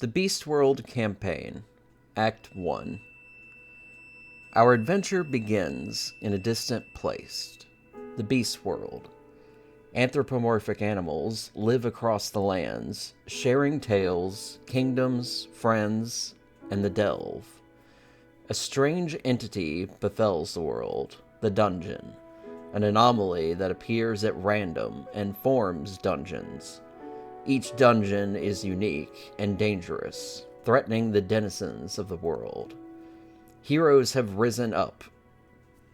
The Beast World Campaign, Act 1. Our adventure begins in a distant place, the Beast World. Anthropomorphic animals live across the lands, sharing tales, kingdoms, friends, and the delve. A strange entity befalls the world, the dungeon, an anomaly that appears at random and forms dungeons. Each dungeon is unique and dangerous, threatening the denizens of the world. Heroes have risen up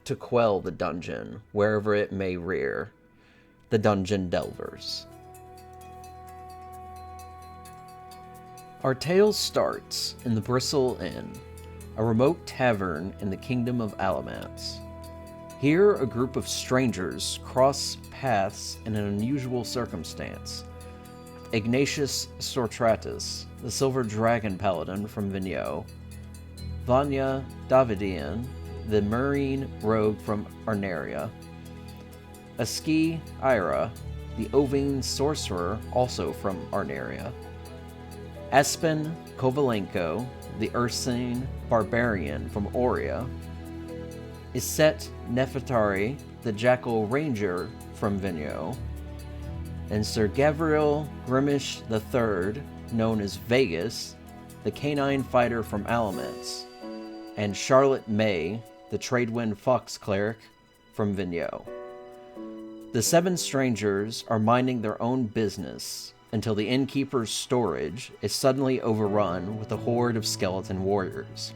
to quell the dungeon wherever it may rear. The Dungeon Delvers. Our tale starts in the Bristle Inn, a remote tavern in the kingdom of Alamance. Here, a group of strangers cross paths in an unusual circumstance. Ignatius Sortratus, the Silver Dragon Paladin from Vigneaux, Vanya Davidian, the Marine Rogue from Arneria, Aski Ira, the Ovine Sorcerer, also from Arneria, Aspen Kovalenko, the Ursine Barbarian from Auria, Iset Nefertari, the Jackal Ranger from Vigneaux, and Sir Gabriel Grimish III, known as Vegas, the canine fighter from Alamance, and Charlotte May, the Tradewind Fox Cleric from Vigneaux. The seven strangers are minding their own business until the innkeeper's storage is suddenly overrun with a horde of skeleton warriors.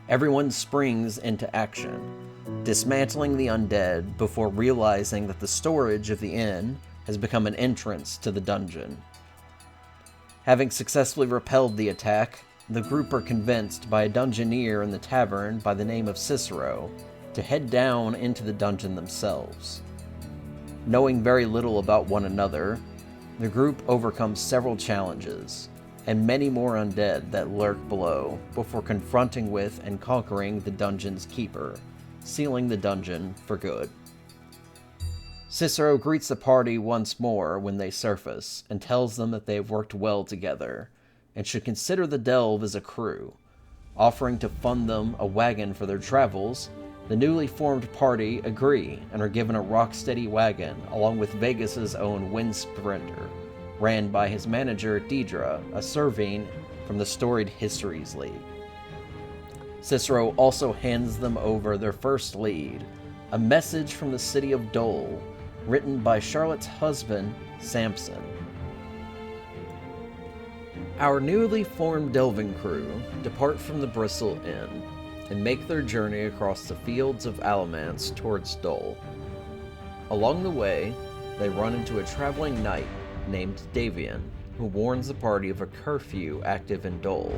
Everyone springs into action, dismantling the undead before realizing that the storage of the inn has become an entrance to the dungeon. Having successfully repelled the attack, the group are convinced by a dungeoneer in the tavern by the name of Cicero to head down into the dungeon themselves. Knowing very little about one another, the group overcomes several challenges and many more undead that lurk below before confronting with and conquering the dungeon's keeper, sealing the dungeon for good. Cicero greets the party once more when they surface and tells them that they have worked well together and should consider the delve as a crew. Offering to fund them a wagon for their travels, the newly formed party agree and are given a rock-steady wagon along with Vegas's own Wind Sprinter, ran by his manager Deidre, a Servine from the Storied Histories League. Cicero also hands them over their first lead, a message from the city of Dole, written by Charlotte's husband, Samson. Our newly formed delving crew depart from the Bristle Inn and make their journey across the fields of Alamance towards Dole. Along the way, they run into a traveling knight named Davian, who warns the party of a curfew active in Dole,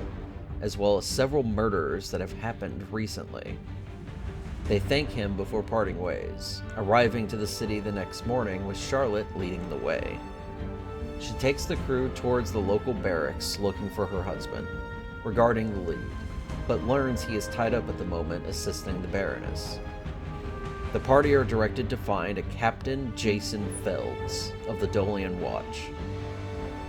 as well as several murders that have happened recently. They thank him before parting ways, arriving to the city the next morning with Charlotte leading the way. She takes the crew towards the local barracks looking for her husband, regarding the lead, but learns he is tied up at the moment assisting the Baroness. The party are directed to find a Captain Jason Felds of the Dolian Watch.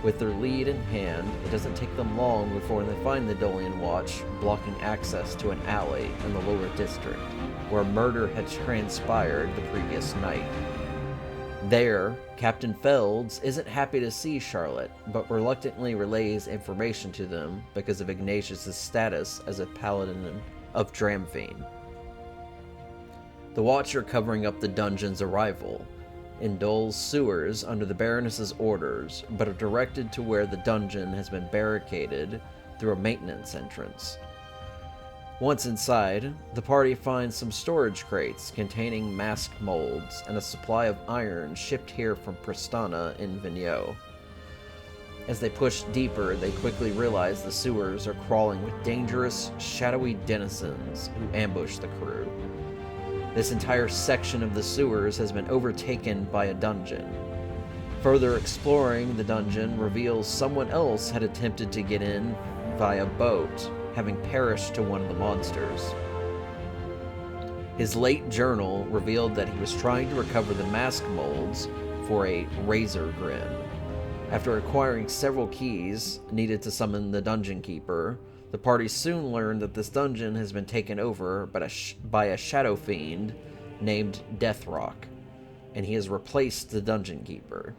With their lead in hand, it doesn't take them long before they find the Dolian Watch blocking access to an alley in the lower district, where a murder had transpired the previous night. There, Captain Felds isn't happy to see Charlotte, but reluctantly relays information to them because of Ignatius' status as a paladin of Dramphine. The Watch are covering up the dungeon's arrival in Dole's sewers under the Baroness's orders, but are directed to where the dungeon has been barricaded through a maintenance entrance. Once inside, the party finds some storage crates containing mask molds and a supply of iron shipped here from Prestana in Vigneaux. As they push deeper, they quickly realize the sewers are crawling with dangerous, shadowy denizens who ambush the crew. This entire section of the sewers has been overtaken by a dungeon. Further exploring the dungeon reveals someone else had attempted to get in via boat, having perished to one of the monsters. His late journal revealed that he was trying to recover the mask molds for a razor grin. After acquiring several keys needed to summon the Dungeon Keeper, the party soon learned that this dungeon has been taken over by a shadow fiend named Deathrock, and he has replaced the Dungeon Keeper.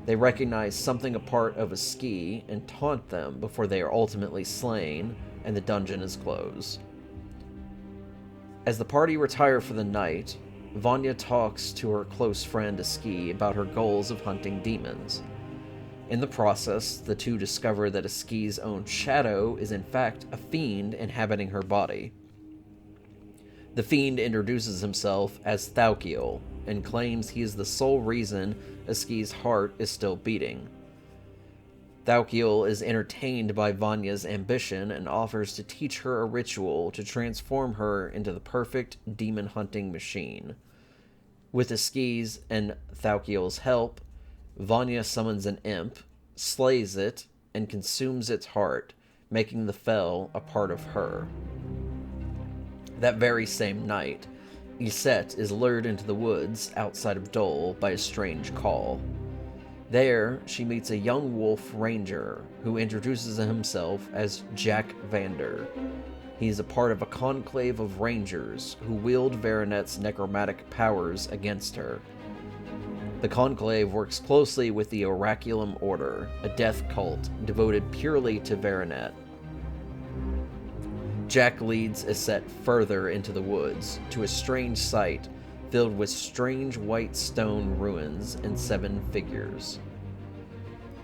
They recognize something a part of Aski and taunt them before they are ultimately slain and the dungeon is closed. As the party retire for the night, Vanya talks to her close friend Aski about her goals of hunting demons. In the process, the two discover that Aski's own shadow is in fact a fiend inhabiting her body. The fiend introduces himself as Thaukiel and claims he is the sole reason Aski's heart is still beating. Thaukiel is entertained by Vanya's ambition and offers to teach her a ritual to transform her into the perfect demon-hunting machine. With Aski's and Thaukiel's help, Vanya summons an imp, slays it, and consumes its heart, making the Fel a part of her. That very same night, Iset is lured into the woods outside of Dole by a strange call. There, she meets a young wolf ranger who introduces himself as Jack Vander. He is a part of a conclave of rangers who wield Veronet's necromantic powers against her. The conclave works closely with the Oraculum Order, a death cult devoted purely to Veronet. Jack leads Iset further into the woods, to a strange site filled with strange white stone ruins and 7 figures.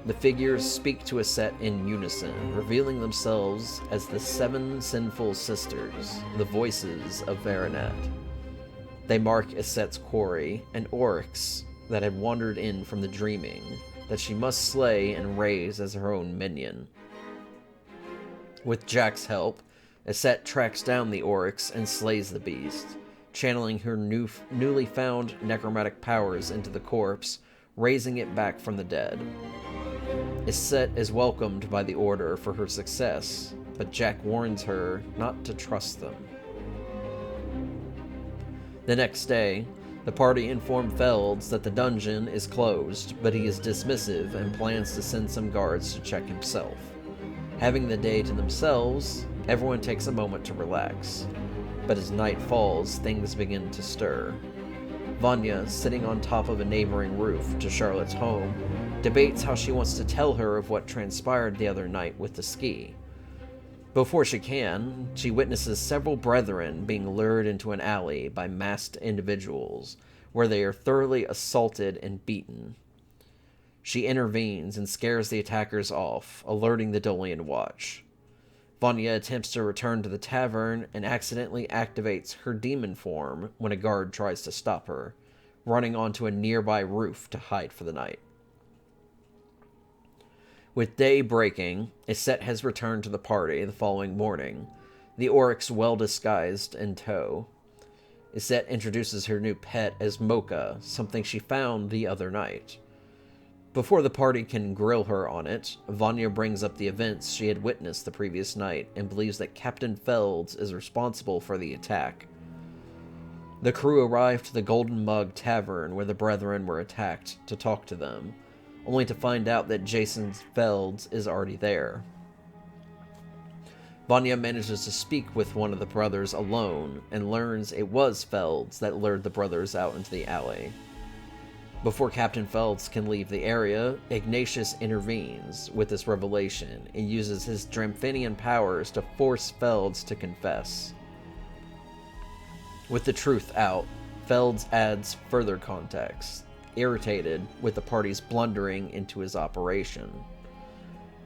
The figures speak to Iset in unison, revealing themselves as the 7 sinful sisters, the voices of Veronet. They mark Iset's quarry, an oryx that had wandered in from the dreaming, that she must slay and raise as her own minion. With Jack's help, Iset tracks down the oryx and slays the beast, channeling her newly found necromantic powers into the corpse, raising it back from the dead. Iset is welcomed by the Order for her success, but Jack warns her not to trust them. The next day, the party inform Felds that the dungeon is closed, but he is dismissive and plans to send some guards to check himself. Having the day to themselves, everyone takes a moment to relax. But as night falls, things begin to stir. Vanya, sitting on top of a neighboring roof to Charlotte's home, debates how she wants to tell her of what transpired the other night with the ski. Before she can, she witnesses several brethren being lured into an alley by masked individuals, where they are thoroughly assaulted and beaten. She intervenes and scares the attackers off, alerting the Dolian Watch. Vanya attempts to return to the tavern and accidentally activates her demon form when a guard tries to stop her, running onto a nearby roof to hide for the night. With day breaking, Iset has returned to the party the following morning, the oryx well disguised in tow. Iset introduces her new pet as Mocha, something she found the other night. Before the party can grill her on it, Vanya brings up the events she had witnessed the previous night and believes that Captain Felds is responsible for the attack. The crew arrive to the Golden Mug Tavern where the brethren were attacked to talk to them, only to find out that Jason Felds is already there. Vanya manages to speak with one of the brothers alone and learns it was Felds that lured the brothers out into the alley. Before Captain Felds can leave the area, Ignatius intervenes with this revelation and uses his Dramphinian powers to force Felds to confess. With the truth out, Felds adds further context, irritated with the party's blundering into his operation.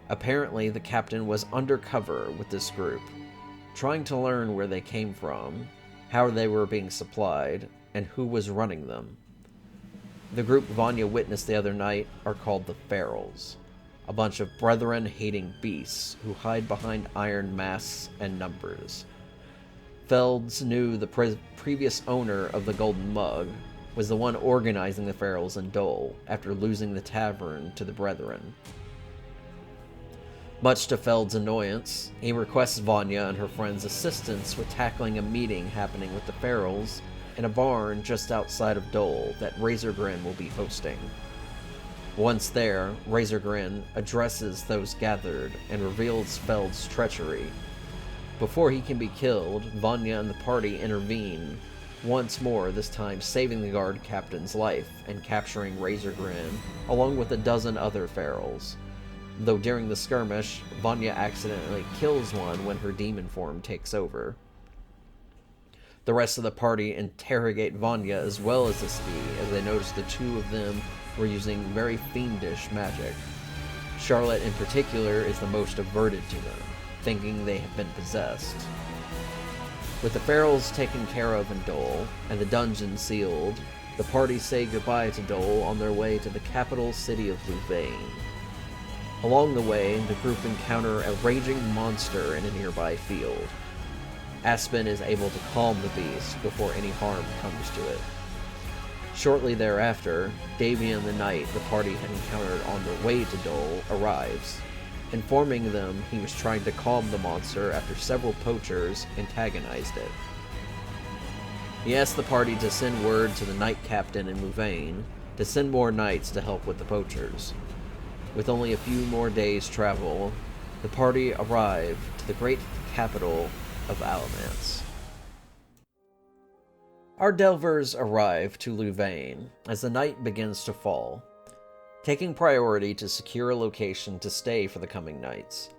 Apparently, the captain was undercover with this group, trying to learn where they came from, how they were being supplied, and who was running them. The group Vanya witnessed the other night are called the Ferals, a bunch of brethren-hating beasts who hide behind iron masks and numbers. Felds knew the previous owner of the Golden Mug was the one organizing the Ferals in Dole after losing the tavern to the Brethren. Much to Feld's annoyance, he requests Vanya and her friends' assistance with tackling a meeting happening with the Ferals in a barn just outside of Dole that Razorgrin will be hosting. Once there, Razorgrin addresses those gathered and reveals Feld's treachery. Before he can be killed, Vanya and the party intervene once more, this time saving the guard captain's life and capturing Razorgrin, along with a dozen other ferals. Though during the skirmish, Vanya accidentally kills one when her demon form takes over. The rest of the party interrogate Vanya as well as the Spee, as they notice the two of them were using very fiendish magic. Charlotte in particular is the most averted to them, thinking they have been possessed. With the ferals taken care of in Dole, and the dungeon sealed, the party say goodbye to Dole on their way to the capital city of Louvain. Along the way, the group encounter a raging monster in a nearby field. Aspen is able to calm the beast before any harm comes to it. Shortly thereafter, Davian the knight the party had encountered on their way to Dole arrives, informing them he was trying to calm the monster after several poachers antagonized it. He asks the party to send word to the knight captain in Louvain to send more knights to help with the poachers. With only a few more days' travel, the party arrive to the great capital of Alamance. Our delvers arrive to Louvain as the night begins to fall, taking priority to secure a location to stay for the coming nights.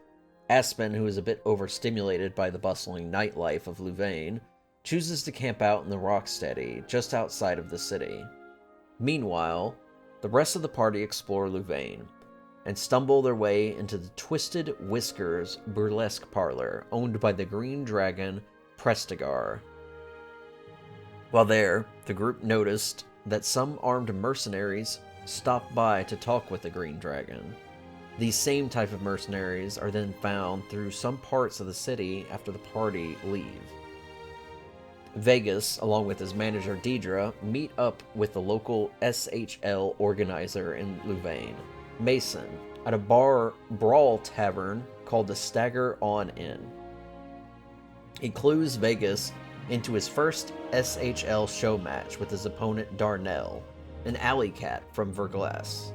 Aspen, who is a bit overstimulated by the bustling nightlife of Louvain, chooses to camp out in the Rocksteady, just outside of the city. Meanwhile, the rest of the party explore Louvain, and stumble their way into the Twisted Whiskers burlesque parlor, owned by the Green Dragon Prestigar. While there, the group noticed that some armed mercenaries stopped by to talk with the Green Dragon. These same type of mercenaries are then found through some parts of the city after the party leave. Vegas, along with his manager Deidre, meet up with the local SHL organizer in Louvain, Mason, at a brawl tavern called the Stagger On Inn. He clues Vegas into his first SHL show match with his opponent Darnell, an alley cat from Verglass,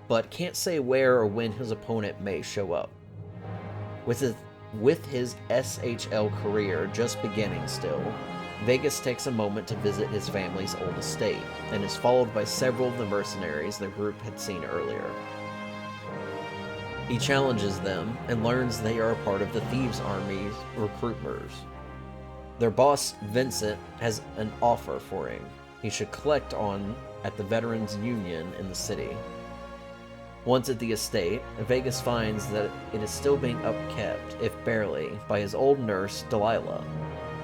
but can't say where or when his opponent may show up. With his SHL career just beginning still, Vegas takes a moment to visit his family's old estate, and is followed by several of the mercenaries the group had seen earlier. He challenges them and learns they are a part of the Thieves' Army's recruiters. Their boss, Vincent, has an offer for him he should collect on at the Veterans Union in the city. Once at the estate, Vegas finds that it is still being upkept, if barely, by his old nurse, Delilah.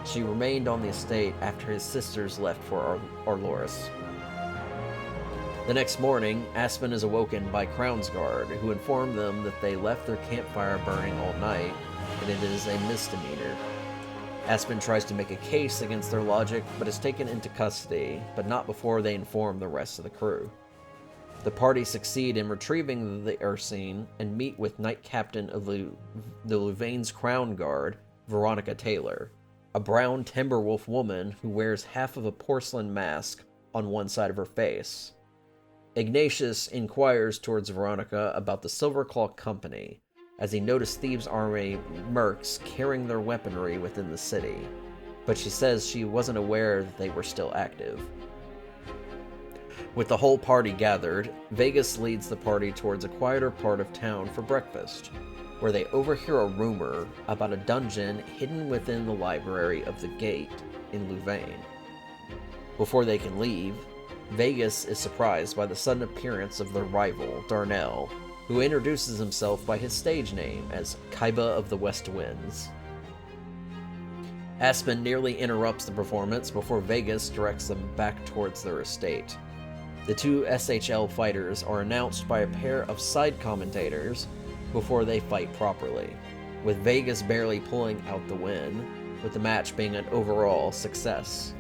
She remained on the estate after his sisters left for Orloris. The next morning, Aspen is awoken by Crownsguard, who inform them that they left their campfire burning all night, and it is a misdemeanor. Aspen tries to make a case against their logic, but is taken into custody, but not before they inform the rest of the crew. The party succeed in retrieving the Ursine and meet with Knight Captain of the Louvain's Crown Guard, Veronica Taylor, a brown Timberwolf woman who wears half of a porcelain mask on one side of her face. Ignatius inquires towards Veronica about the Silverclaw Company, as he noticed Thieves' Army mercs carrying their weaponry within the city, but she says she wasn't aware that they were still active. With the whole party gathered, Vegas leads the party towards a quieter part of town for breakfast, where they overhear a rumor about a dungeon hidden within the library of the Gate in Louvain. Before they can leave, Vegas is surprised by the sudden appearance of their rival, Darnell, who introduces himself by his stage name as Kaiba of the West Winds. Aspen nearly interrupts the performance before Vegas directs them back towards their estate. The two SHL fighters are announced by a pair of side commentators before they fight properly, with Vegas barely pulling out the win, with the match being an overall success.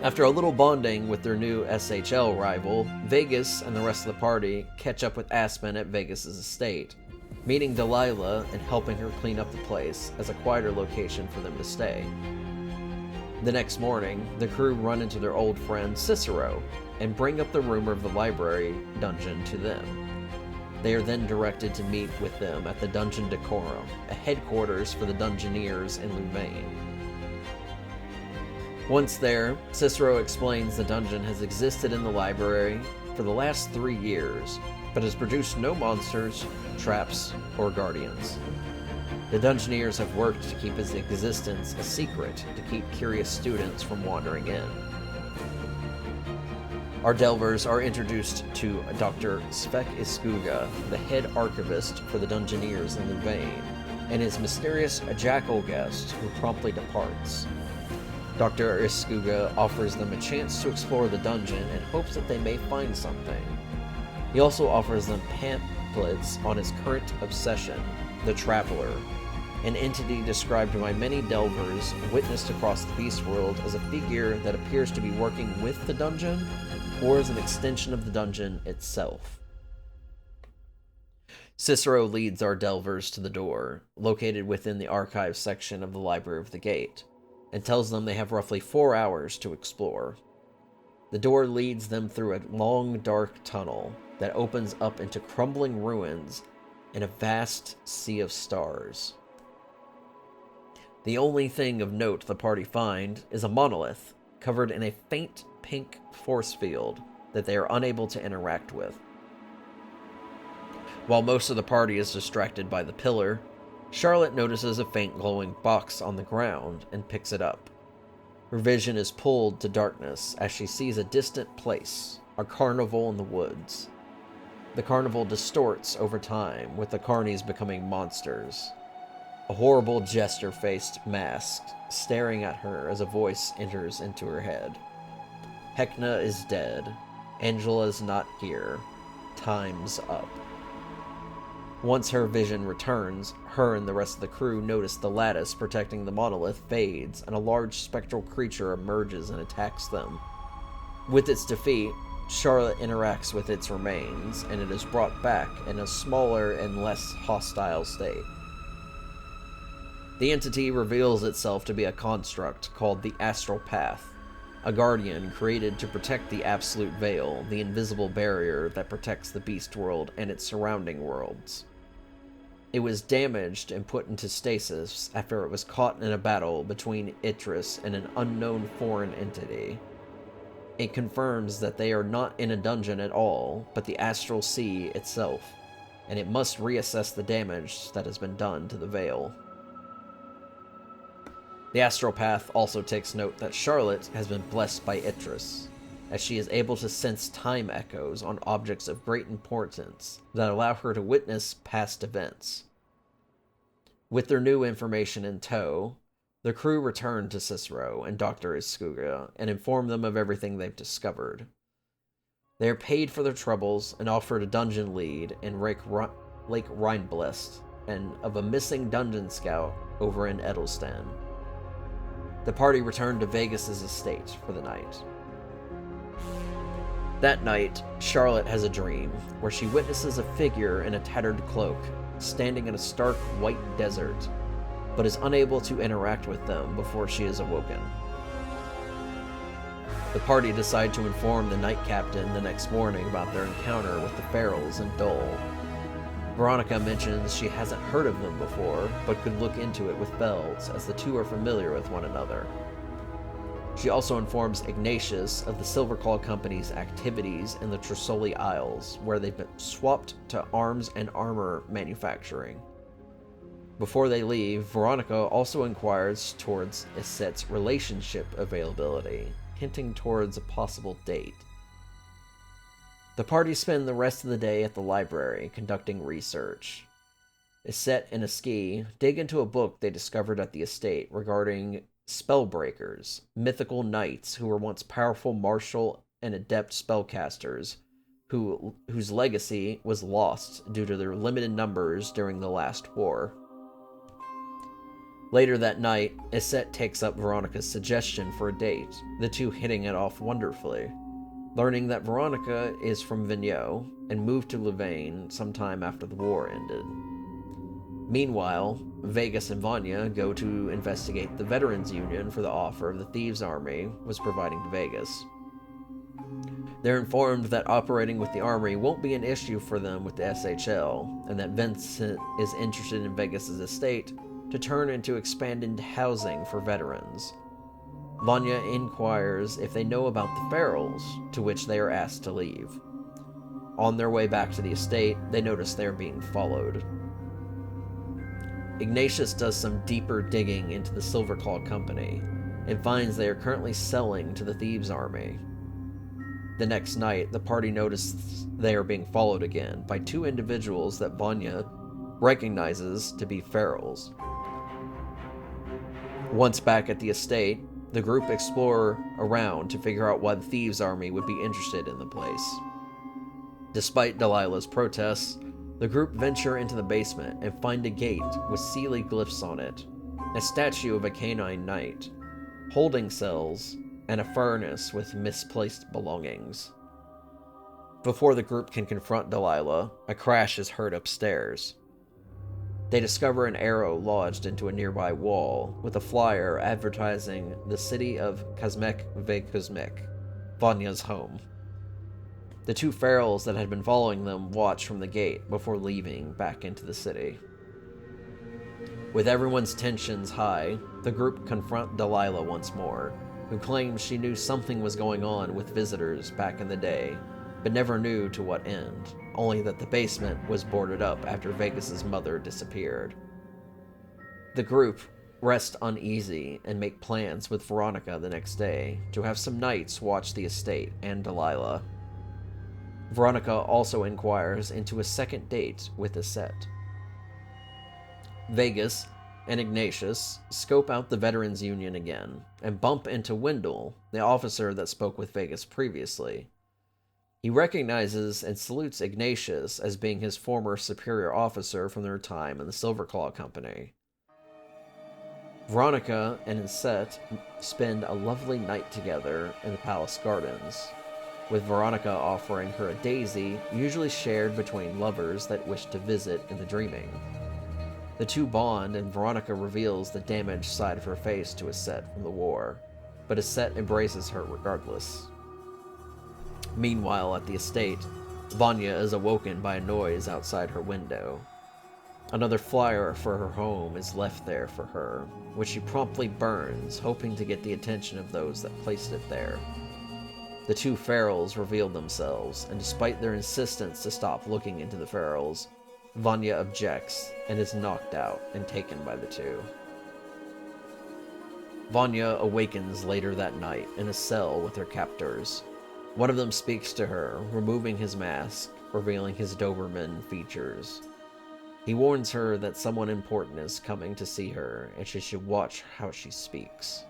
After a little bonding with their new SHL rival, Vegas and the rest of the party catch up with Aspen at Vegas's estate, meeting Delilah and helping her clean up the place as a quieter location for them to stay. The next morning, the crew run into their old friend Cicero and bring up the rumor of the library dungeon to them. They are then directed to meet with them at the Dungeon Decorum, a headquarters for the Dungeoneers in Louvain. Once there, Cicero explains the dungeon has existed in the library for the last 3 years, but has produced no monsters, traps, or guardians. The Dungeoneers have worked to keep its existence a secret to keep curious students from wandering in. Our Delvers are introduced to Dr. Svek Iskuga, the head archivist for the Dungeoneers in Louvain, and his mysterious jackal guest who promptly departs. Dr. Iskuga offers them a chance to explore the dungeon and hopes that they may find something. He also offers them pamphlets on his current obsession, the Traveler, an entity described by many Delvers witnessed across the Beast World as a figure that appears to be working with the dungeon or as an extension of the dungeon itself. Cicero leads our Delvers to the door, located within the archives section of the Library of the Gate, and tells them they have roughly 4 hours to explore. The door leads them through a long, dark tunnel that opens up into crumbling ruins and a vast sea of stars. The only thing of note the party find is a monolith covered in a faint pink force field that they are unable to interact with. While most of the party is distracted by the pillar, Charlotte notices a faint glowing box on the ground and picks it up. Her vision is pulled to darkness as she sees a distant place, a carnival in the woods. The carnival distorts over time, with the carnies becoming monsters. A horrible jester-faced mask staring at her as a voice enters into her head. Hecna is dead. Angela's not here. Time's up. Once her vision returns, her and the rest of the crew notice the lattice protecting the monolith fades, and a large spectral creature emerges and attacks them. With its defeat, Charlotte interacts with its remains, and it is brought back in a smaller and less hostile state. The entity reveals itself to be a construct called the Astral Path, a guardian created to protect the Absolute Veil, the invisible barrier that protects the Beast World and its surrounding worlds. It was damaged and put into stasis after it was caught in a battle between Itris and an unknown foreign entity. It confirms that they are not in a dungeon at all, but the Astral Sea itself, and it must reassess the damage that has been done to the Veil. The Astral Path also takes note that Charlotte has been blessed by Itris, as she is able to sense time echoes on objects of great importance that allow her to witness past events. With their new information in tow, the crew return to Cicero and Dr. Iskuga and inform them of everything they've discovered. They are paid for their troubles and offered a dungeon lead in Lake Rheinblest and of a missing dungeon scout over in Edelstan. The party returned to Vegas's estate for the night. That night, Charlotte has a dream where she witnesses a figure in a tattered cloak standing in a stark white desert, but is unable to interact with them before she is awoken. The party decide to inform the night captain the next morning about their encounter with the Ferals in Dole. Veronica mentions she hasn't heard of them before, but could look into it with Bells, as the two are familiar with one another. She also informs Ignatius of the Silverclaw Company's activities in the Trisoli Isles, where they've been swapped to arms and armor manufacturing. Before they leave, Veronica also inquires towards Isette's relationship availability, hinting towards a possible date. The party spend the rest of the day at the library conducting research. Isette and Aski dig into a book they discovered at the estate regarding spellbreakers, mythical knights who were once powerful martial and adept spellcasters whose legacy was lost due to their limited numbers during the last war. Later that night, Isette takes up Veronica's suggestion for a date, the two hitting it off wonderfully. Learning that Veronica is from Vigneaux and moved to Louvain sometime after the war ended. Meanwhile, Vegas and Vanya go to investigate the Veterans Union for the offer the Thieves' Army was providing to Vegas. They're informed that operating with the Army won't be an issue for them with the SHL, and that Vincent is interested in Vegas' estate to turn into expanded housing for veterans. Vanya inquires if they know about the Farrells, to which they are asked to leave. On their way back to the estate, they notice they are being followed. Ignatius does some deeper digging into the Silverclaw Company and finds they are currently selling to the Thieves' Army. The next night, the party notices they are being followed again by two individuals that Vanya recognizes to be Farrells. Once back at the estate, the group explore around to figure out why the Thieves' Army would be interested in the place. Despite Delilah's protests, the group venture into the basement and find a gate with Seelie glyphs on it, a statue of a canine knight, holding cells, and a furnace with misplaced belongings. Before the group can confront Delilah, a crash is heard upstairs. They discover an arrow lodged into a nearby wall with a flyer advertising the city of Kazmek-ve-Kuzmik, Vanya's home. The two Farrells that had been following them watch from the gate before leaving back into the city. With everyone's tensions high, the group confront Delilah once more, who claims she knew something was going on with visitors back in the day, but never knew to what end, only that the basement was boarded up after Vegas's mother disappeared. The group rest uneasy and make plans with Veronica the next day to have some knights watch the estate and Delilah. Veronica also inquires into a second date with Aset. Vegas and Ignatius scope out the Veterans Union again and bump into Wendell, the officer that spoke with Vegas previously. He recognizes and salutes Ignatius as being his former superior officer from their time in the Silverclaw Company. Veronica and Aset spend a lovely night together in the palace gardens, with Veronica offering her a daisy usually shared between lovers that wish to visit in the dreaming. The two bond, and Veronica reveals the damaged side of her face to Aset from the war, but Aset embraces her regardless. Meanwhile, at the estate, Vanya is awoken by a noise outside her window. Another flyer for her home is left there for her, which she promptly burns, hoping to get the attention of those that placed it there. The two Farrells reveal themselves, and despite their insistence to stop looking into the Farrells, Vanya objects and is knocked out and taken by the two. Vanya awakens later that night in a cell with her captors. One of them speaks to her, removing his mask, revealing his Doberman features. He warns her that someone important is coming to see her, and she should watch how she speaks.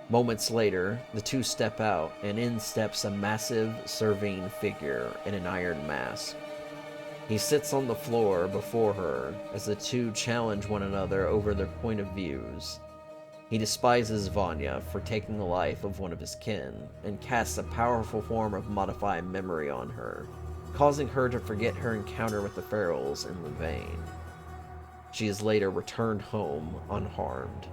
Moments later, the two step out, and in steps a massive Servine figure in an iron mask. He sits on the floor before her as the two challenge one another over their point of views. He despises Vanya for taking the life of one of his kin, and casts a powerful form of modifying memory on her, causing her to forget her encounter with the Farrells in Louvain. She is later returned home unharmed.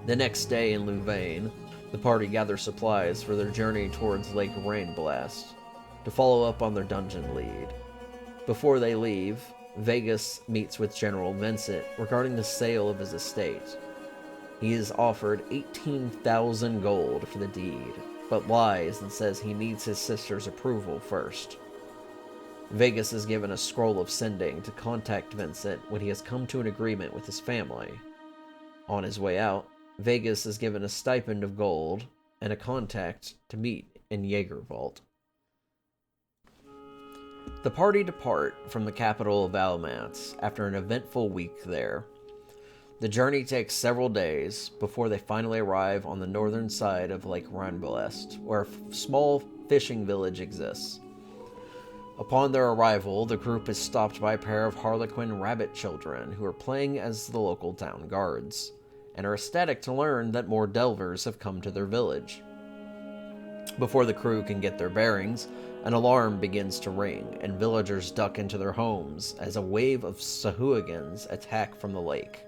The next day in Louvain, the party gathers supplies for their journey towards Lake Rainblast, to follow up on their dungeon lead. Before they leave, Vegas meets with General Vincent regarding the sale of his estate. He is offered 18,000 gold for the deed, but lies and says he needs his sister's approval first. Vegas is given a scroll of sending to contact Vincent when he has come to an agreement with his family. On his way out, Vegas is given a stipend of gold and a contact to meet in Jaegerwald. The party depart from the capital of Alamance after an eventful week there. The journey takes several days before they finally arrive on the northern side of Lake Rainblast, where a small fishing village exists. Upon their arrival, the group is stopped by a pair of Harlequin rabbit children who are playing as the local town guards, and are ecstatic to learn that more delvers have come to their village. Before the crew can get their bearings, An alarm begins to ring, and villagers duck into their homes as a wave of Sahuagins attack from the lake.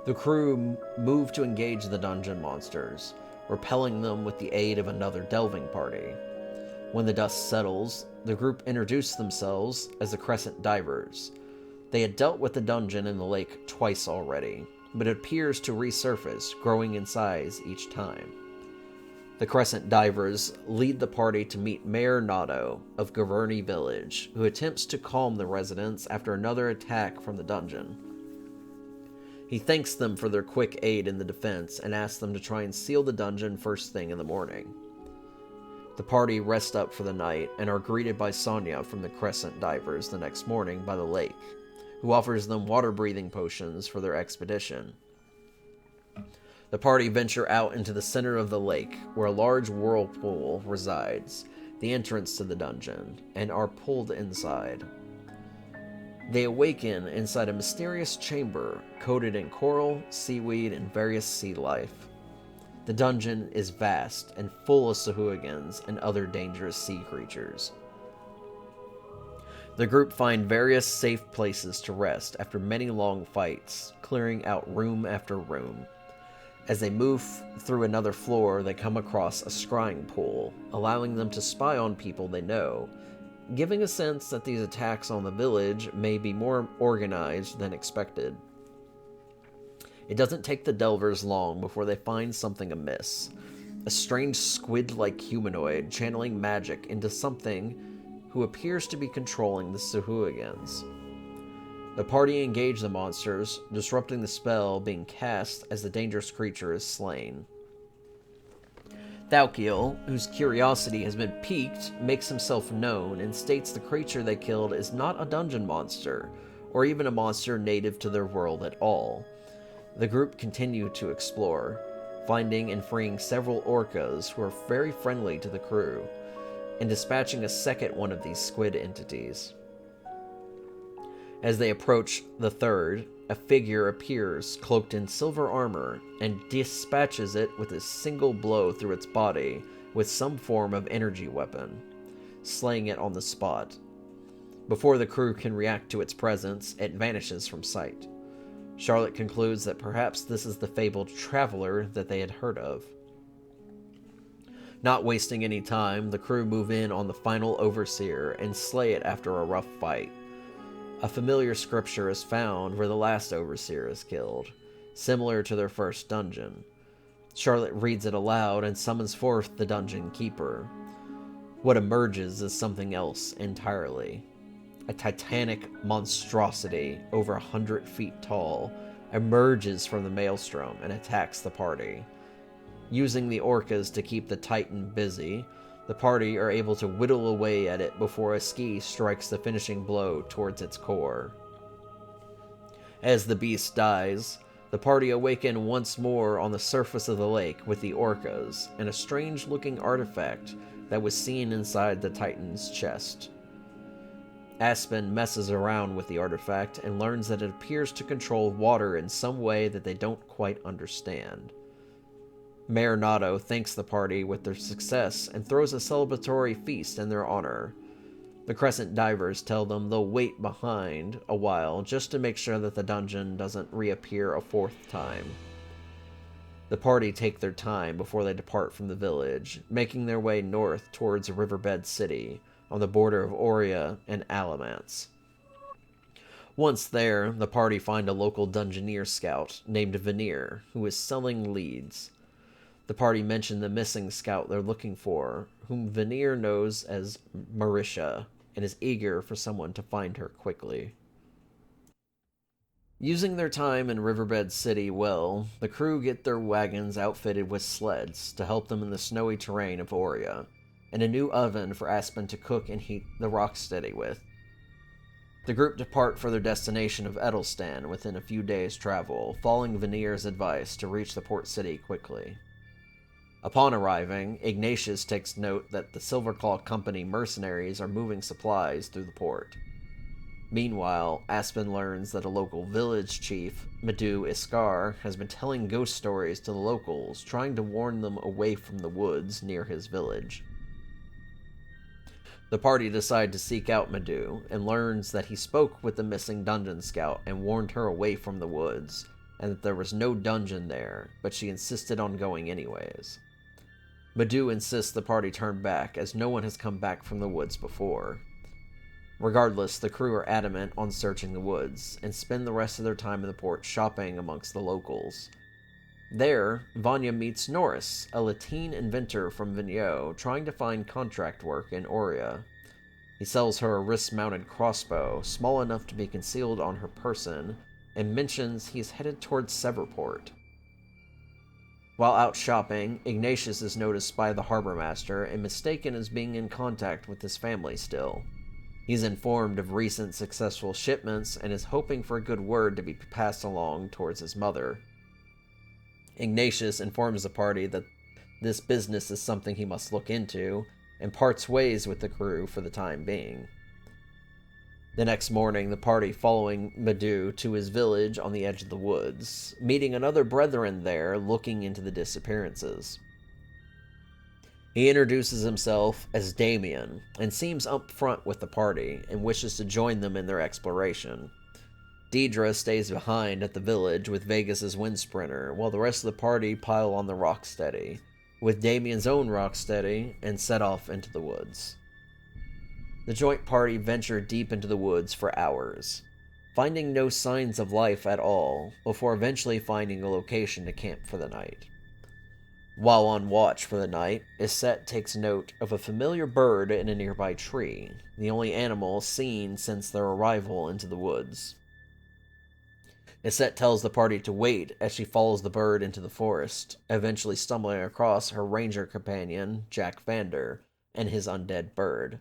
The crew move to engage the dungeon monsters, repelling them with the aid of another delving party. When the dust settles, the group introduce themselves as the Crescent Divers. They had dealt with the dungeon in the lake twice already, but it appears to resurface, growing in size each time. The Crescent Divers lead the party to meet Mayor Nado of Gaverny Village, who attempts to calm the residents after another attack from the dungeon. He thanks them for their quick aid in the defense and asks them to try and seal the dungeon first thing in the morning. The party rest up for the night and are greeted by Sonia from the Crescent Divers the next morning by the lake, who offers them water-breathing potions for their expedition. The party venture out into the center of the lake, where a large whirlpool resides, the entrance to the dungeon, and are pulled inside. They awaken inside a mysterious chamber coated in coral, seaweed, and various sea life. The dungeon is vast and full of Sahuagins and other dangerous sea creatures. The group find various safe places to rest after many long fights, clearing out room after room. As they move through another floor, they come across a scrying pool, allowing them to spy on people they know, giving a sense that these attacks on the village may be more organized than expected. It doesn't take the Delvers long before they find something amiss. A strange squid-like humanoid channeling magic into something who appears to be controlling the Sahuagins. The party engage the monsters, disrupting the spell being cast as the dangerous creature is slain. Thalkiel, whose curiosity has been piqued, makes himself known and states the creature they killed is not a dungeon monster, or even a monster native to their world at all. The group continue to explore, finding and freeing several orcas who are very friendly to the crew, and dispatching a second one of these squid entities. As they approach the third, a figure appears cloaked in silver armor and dispatches it with a single blow through its body with some form of energy weapon, slaying it on the spot. Before the crew can react to its presence, it vanishes from sight. Charlotte concludes that perhaps this is the fabled traveler that they had heard of. Not wasting any time, the crew move in on the final overseer and slay it after a rough fight. A familiar scripture is found where the last overseer is killed, similar to their first dungeon. Charlotte reads it aloud and summons forth the dungeon keeper. What emerges is something else entirely. A titanic monstrosity over 100 feet tall emerges from the maelstrom and attacks the party. Using the orcas to keep the titan busy, the party are able to whittle away at it before a ski strikes the finishing blow towards its core. As the beast dies, the party awaken once more on the surface of the lake with the orcas and a strange-looking artifact that was seen inside the titan's chest. Aspen messes around with the artifact and learns that it appears to control water in some way that they don't quite understand. Mayor Nado thanks the party with their success and throws a celebratory feast in their honor. The Crescent Divers tell them they'll wait behind a while just to make sure that the dungeon doesn't reappear a fourth time. The party take their time before they depart from the village, making their way north towards Riverbed City, on the border of Auria and Alamance. Once there, the party find a local dungeoneer scout named Veneer, who is selling leads. The party mention the missing scout they're looking for, whom Veneer knows as Marisha, and is eager for someone to find her quickly. Using their time in Riverbed City well, the crew get their wagons outfitted with sleds to help them in the snowy terrain of Auria, and a new oven for Aspen to cook and heat the Rocksteady with. The group depart for their destination of Edelstan within a few days' travel, following Veneer's advice to reach the port city quickly. Upon arriving, Ignatius takes note that the Silverclaw Company mercenaries are moving supplies through the port. Meanwhile, Aspen learns that a local village chief, Madhu Iskar, has been telling ghost stories to the locals, trying to warn them away from the woods near his village. The party decide to seek out Madu and learns that he spoke with the missing dungeon scout and warned her away from the woods, and that there was no dungeon there, but she insisted on going anyways. Madu insists the party turn back, as no one has come back from the woods before. Regardless, the crew are adamant on searching the woods, and spend the rest of their time in the port shopping amongst the locals. There, Vanya meets Norris, a Latine inventor from Vigneaux, trying to find contract work in Auria. He sells her a wrist-mounted crossbow, small enough to be concealed on her person, and mentions he's headed towards Severport. While out shopping, Ignatius is noticed by the harbor master and mistaken as being in contact with his family still. He's informed of recent successful shipments and is hoping for a good word to be passed along towards his mother. Ignatius informs the party that this business is something he must look into, and parts ways with the crew for the time being. The next morning, the party following Madu to his village on the edge of the woods, meeting another brethren there looking into the disappearances. He introduces himself as Damien, and seems upfront with the party, and wishes to join them in their exploration. Deidre stays behind at the village with Vegas's Windsprinter, while the rest of the party pile on the Rocksteady, with Damien's own Rocksteady, and set off into the woods. The joint party venture deep into the woods for hours, finding no signs of life at all, before eventually finding a location to camp for the night. While on watch for the night, Isette takes note of a familiar bird in a nearby tree, the only animal seen since their arrival into the woods. Isette tells the party to wait as she follows the bird into the forest, eventually stumbling across her ranger companion, Jack Vander, and his undead bird.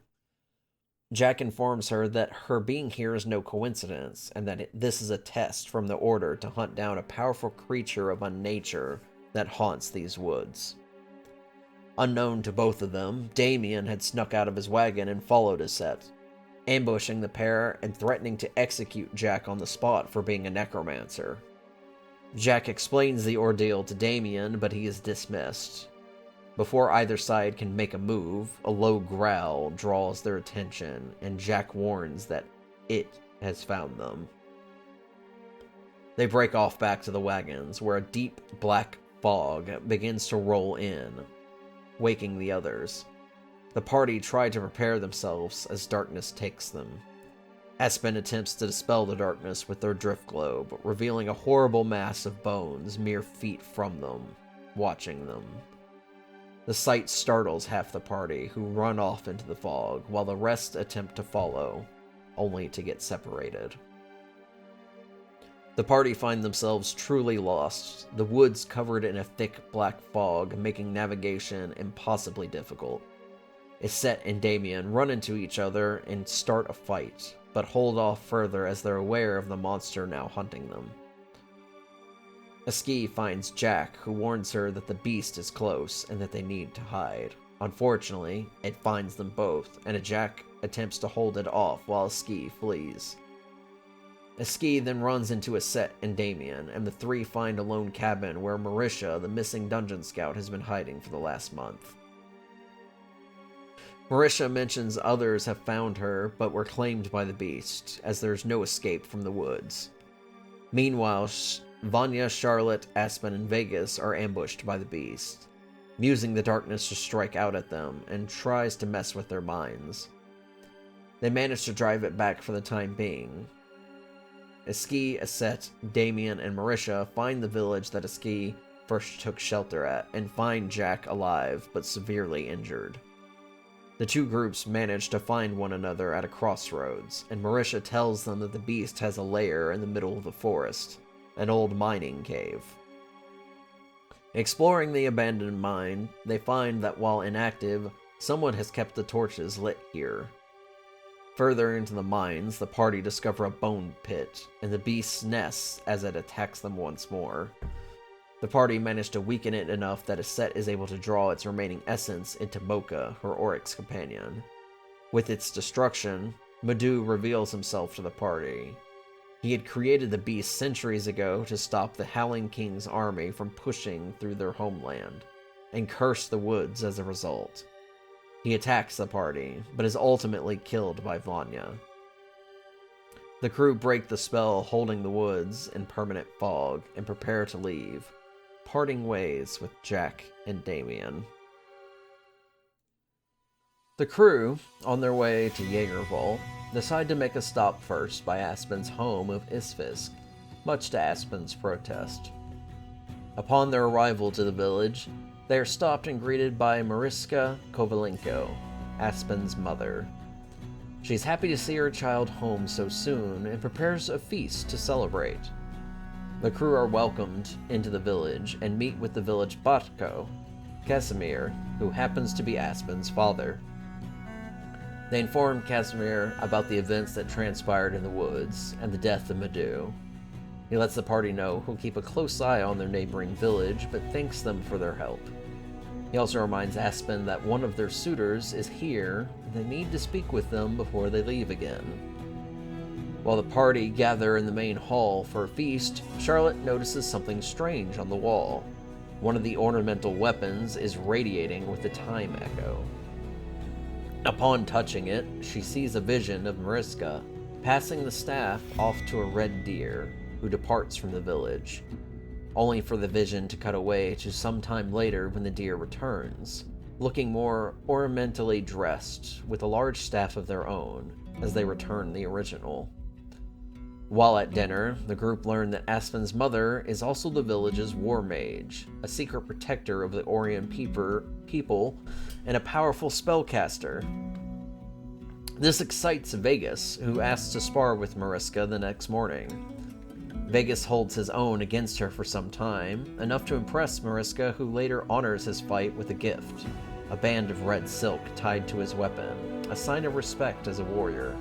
Jack informs her that her being here is no coincidence, and that this is a test from the Order to hunt down a powerful creature of unnature that haunts these woods. Unknown to both of them, Damien had snuck out of his wagon and followed Isette, ambushing the pair and threatening to execute Jack on the spot for being a necromancer. Jack explains the ordeal to Damien, but he is dismissed. Before either side can make a move, a low growl draws their attention, and Jack warns that it has found them. They break off back to the wagons, where a deep black fog begins to roll in, waking the others. The party try to prepare themselves as darkness takes them. Espen attempts to dispel the darkness with their drift globe, revealing a horrible mass of bones mere feet from them, watching them. The sight startles half the party, who run off into the fog, while the rest attempt to follow, only to get separated. The party find themselves truly lost, the woods covered in a thick black fog, making navigation impossibly difficult. Isette and Damien run into each other and start a fight, but hold off further as they're aware of the monster now hunting them. Esquire finds Jack, who warns her that the beast is close and that they need to hide. Unfortunately, it finds them both, and Jack attempts to hold it off while Esquire flees. Esquire then runs into Isette and Damien, and the three find a lone cabin where Marisha, the missing dungeon scout, has been hiding for the last month. Marisha mentions others have found her, but were claimed by the beast, as there's no escape from the woods. Meanwhile, Vanya, Charlotte, Aspen, and Vegas are ambushed by the beast, using the darkness to strike out at them, and tries to mess with their minds. They manage to drive it back for the time being. Esquire, Isette, Damien, and Marisha find the village that Esquire first took shelter at, and find Jack alive, but severely injured. The two groups manage to find one another at a crossroads, and Marisha tells them that the beast has a lair in the middle of the forest, an old mining cave. Exploring the abandoned mine, they find that while inactive, someone has kept the torches lit here. Further into the mines, the party discover a bone pit, and the beast nests as it attacks them once more. The party managed to weaken it enough that Isette is able to draw its remaining essence into Mocha, her Oryx companion. With its destruction, Madu reveals himself to the party. He had created the beast centuries ago to stop the Howling King's army from pushing through their homeland, and cursed the woods as a result. He attacks the party, but is ultimately killed by Vanya. The crew break the spell holding the woods in permanent fog and prepare to leave, parting ways with Jack and Damien. The crew, on their way to Jaegerwald, decide to make a stop first by Aspen's home of Isfisk, much to Aspen's protest. Upon their arrival to the village, they are stopped and greeted by Mariska Kovalenko, Aspen's mother. She's happy to see her child home so soon and prepares a feast to celebrate. The crew are welcomed into the village and meet with the village Batko, Casimir, who happens to be Aspen's father. They inform Casimir about the events that transpired in the woods and the death of Madhu. He lets the party know he'll keep a close eye on their neighboring village, but thanks them for their help. He also reminds Aspen that one of their suitors is here, and they need to speak with them before they leave again. While the party gather in the main hall for a feast, Charlotte notices something strange on the wall. One of the ornamental weapons is radiating with the time echo. Upon touching it, she sees a vision of Mariska passing the staff off to a red deer, who departs from the village, only for the vision to cut away to some time later when the deer returns, looking more ornamentally dressed with a large staff of their own, as they return the original. While at dinner, the group learn that Aspen's mother is also the village's war mage, a secret protector of the Orion people, and a powerful spellcaster. This excites Vegas, who asks to spar with Mariska the next morning. Vegas holds his own against her for some time, enough to impress Mariska, who later honors his fight with a gift, a band of red silk tied to his weapon, a sign of respect as a warrior.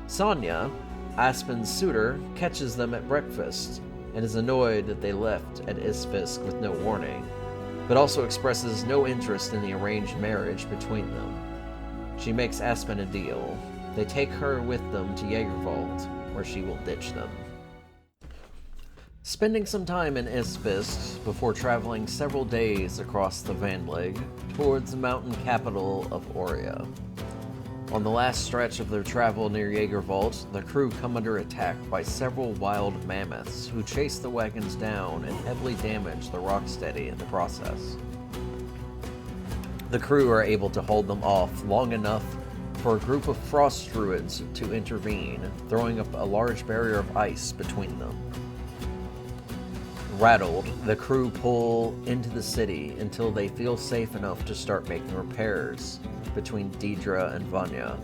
Sonia, Aspen's suitor, catches them at breakfast and is annoyed that they left at Isfisk with no warning, but also expresses no interest in the arranged marriage between them. She makes Aspen a deal. They take her with them to Jaegerwald, where she will ditch them. Spending some time in Isfisk before traveling several days across the Vandlig towards the mountain capital of Oria. On the last stretch of their travel near Jaegerwald, the crew come under attack by several wild mammoths who chase the wagons down and heavily damage the rocksteady in the process. The crew are able to hold them off long enough for a group of frost druids to intervene, throwing up a large barrier of ice between them. Rattled, the crew pull into the city until they feel safe enough to start making repairs between Deidre and Vanya.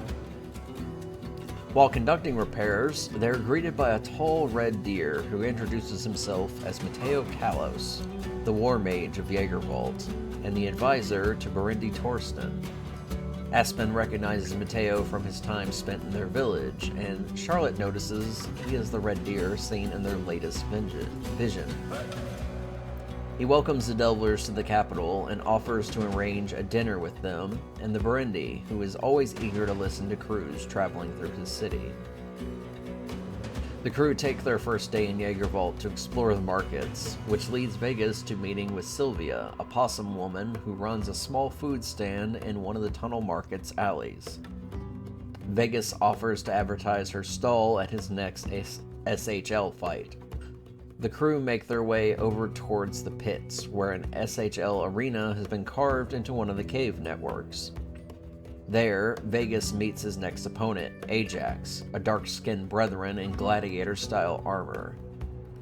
While conducting repairs, they're greeted by a tall red deer who introduces himself as Matteo Kalos, the war mage of Jaegerwald, and the advisor to Berendi Torsten. Aspen recognizes Matteo from his time spent in their village, and Charlotte notices he is the red deer seen in their latest vision. He welcomes the Delvers to the capital and offers to arrange a dinner with them and the Berendi, who is always eager to listen to crews traveling through his city. The crew take their first day in Jaegerwald to explore the markets, which leads Vegas to meeting with Sylvia, a possum woman who runs a small food stand in one of the tunnel market's alleys. Vegas offers to advertise her stall at his next SHL fight. The crew make their way over towards the pits, where an SHL arena has been carved into one of the cave networks. There, Vegas meets his next opponent, Ajax, a dark-skinned brethren in gladiator-style armor.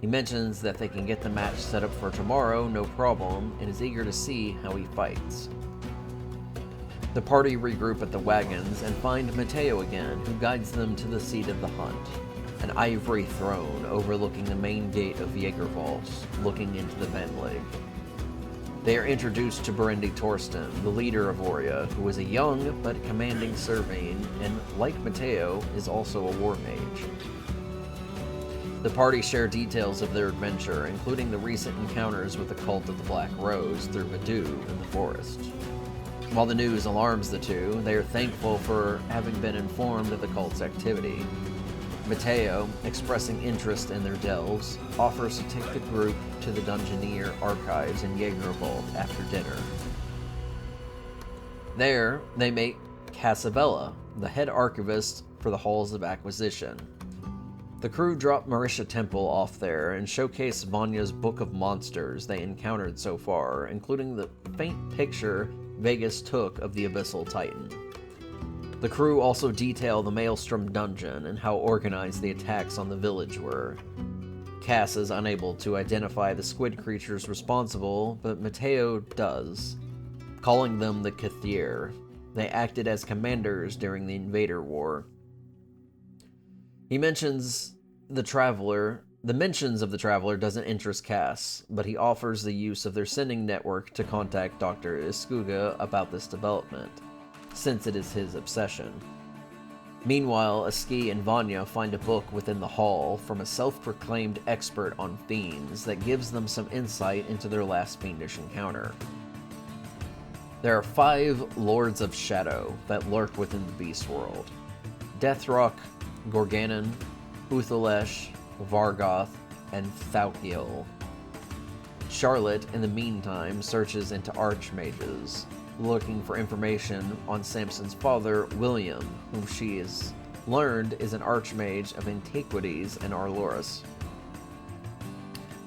He mentions that they can get the match set up for tomorrow, no problem, and is eager to see how he fights. The party regroup at the wagons and find Matteo again, who guides them to the seat of the hunt, an ivory throne overlooking the main gate of Jaegerwald, looking into the Vandlig. They are introduced to Berendi Torsten, the leader of Oria, who is a young but commanding Servine, and like Matteo, is also a war mage. The party share details of their adventure, including the recent encounters with the cult of the Black Rose through Madhu in the forest. While the news alarms the two, they are thankful for having been informed of the cult's activity. Matteo, expressing interest in their delves, offers to take the group to the Dungeoneer archives in Jaegerwald after dinner. There, they meet Casabella, the head archivist for the Halls of Acquisition. The crew drop Marisha Temple off there and showcase Vanya's book of monsters they encountered so far, including the faint picture Vegas took of the Abyssal Titan. The crew also detail the Maelstrom dungeon and how organized the attacks on the village were. Cass is unable to identify the squid creatures responsible, but Mateo does, calling them the Kathir. They acted as commanders during the Invader War. He mentions the mentions of the Traveler doesn't interest Cass, but he offers the use of their sending network to contact Dr. Iskuga about this development, since it is his obsession. Meanwhile, Aski and Vanya find a book within the hall from a self-proclaimed expert on fiends that gives them some insight into their last fiendish encounter. There are 5 Lords of Shadow that lurk within the Beast World: Deathrock, Gorganon, Uthalesh, Vargoth, and Thaukiel. Charlotte, in the meantime, searches into archmages, looking for information on Samson's father, William, whom she has learned is an archmage of Antiquities and Arloris.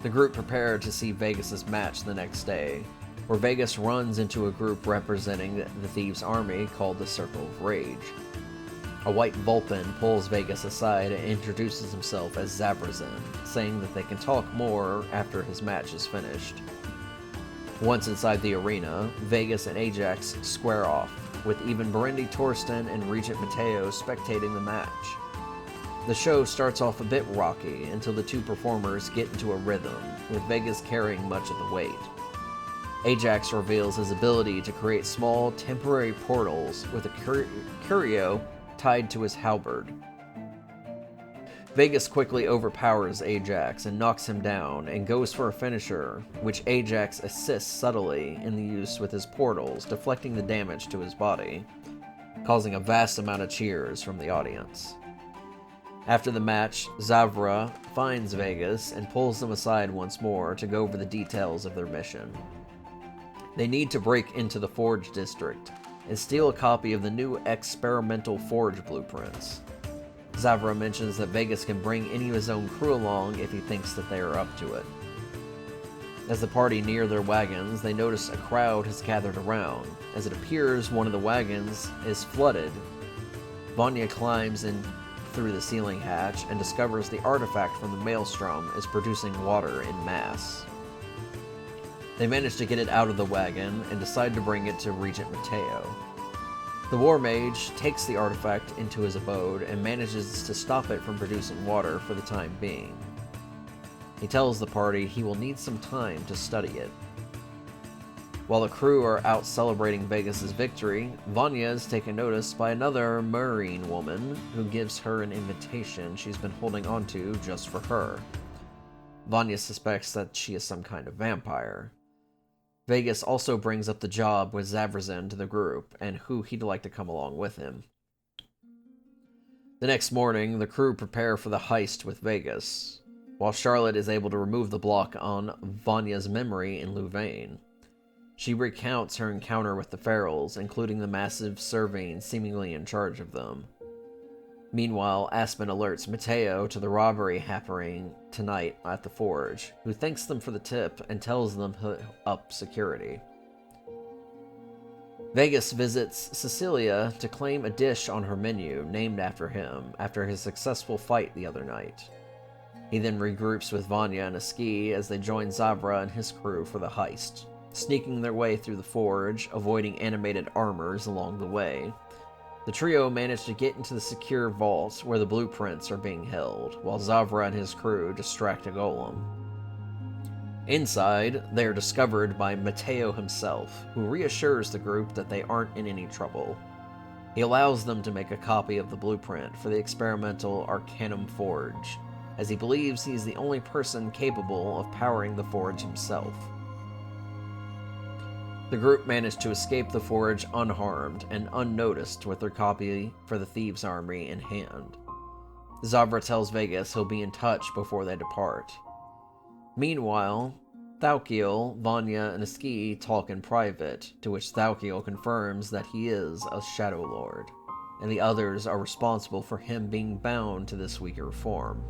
The group prepare to see Vegas' match the next day, where Vegas runs into a group representing the Thieves' Army called the Circle of Rage. A white Vulpin pulls Vegas aside and introduces himself as Zavrazin, saying that they can talk more after his match is finished. Once inside the arena, Vegas and Ajax square off, with even Berendi Torsten and Regent Mateo spectating the match. The show starts off a bit rocky until the two performers get into a rhythm, with Vegas carrying much of the weight. Ajax reveals his ability to create small, temporary portals with a curio tied to his halberd. Vegas quickly overpowers Ajax and knocks him down and goes for a finisher, which Ajax assists subtly in the use with his portals, deflecting the damage to his body, causing a vast amount of cheers from the audience. After the match, Zavra finds Vegas and pulls them aside once more to go over the details of their mission. They need to break into the Forge District and steal a copy of the new experimental Forge blueprints. Zavra mentions that Vegas can bring any of his own crew along if he thinks that they are up to it. As the party near their wagons, they notice a crowd has gathered around. As it appears one of the wagons is flooded, Vanya climbs in through the ceiling hatch and discovers the artifact from the Maelstrom is producing water in mass. They manage to get it out of the wagon and decide to bring it to Regent Mateo. The War Mage takes the artifact into his abode and manages to stop it from producing water for the time being. He tells the party he will need some time to study it. While the crew are out celebrating Vegas' victory, Vanya is taken notice by another Marine woman who gives her an invitation she's been holding onto just for her. Vanya suspects that she is some kind of vampire. Vegas also brings up the job with Zavrazin to the group, and who he'd like to come along with him. The next morning, the crew prepare for the heist with Vegas, while Charlotte is able to remove the block on Vanya's memory in Louvain. She recounts her encounter with the Ferals, including the massive Servine seemingly in charge of them. Meanwhile, Aspen alerts Mateo to the robbery happening tonight at the Forge, who thanks them for the tip and tells them he'll up security. Vegas visits Cecilia to claim a dish on her menu named after him after his successful fight the other night. He then regroups with Vanya and Aski as they join Zavra and his crew for the heist, sneaking their way through the Forge, avoiding animated armors along the way. The trio manage to get into the secure vault where the blueprints are being held, while Zavra and his crew distract a golem. Inside, they are discovered by Mateo himself, who reassures the group that they aren't in any trouble. He allows them to make a copy of the blueprint for the experimental Arcanum Forge, as he believes he is the only person capable of powering the Forge himself. The group managed to escape the Forge unharmed and unnoticed with their copy for the Thieves' Army in hand. Zavra tells Vegas he'll be in touch before they depart. Meanwhile, Thalkiel, Vanya, and Aski talk in private, to which Thalkiel confirms that he is a Shadow Lord, and the others are responsible for him being bound to this weaker form.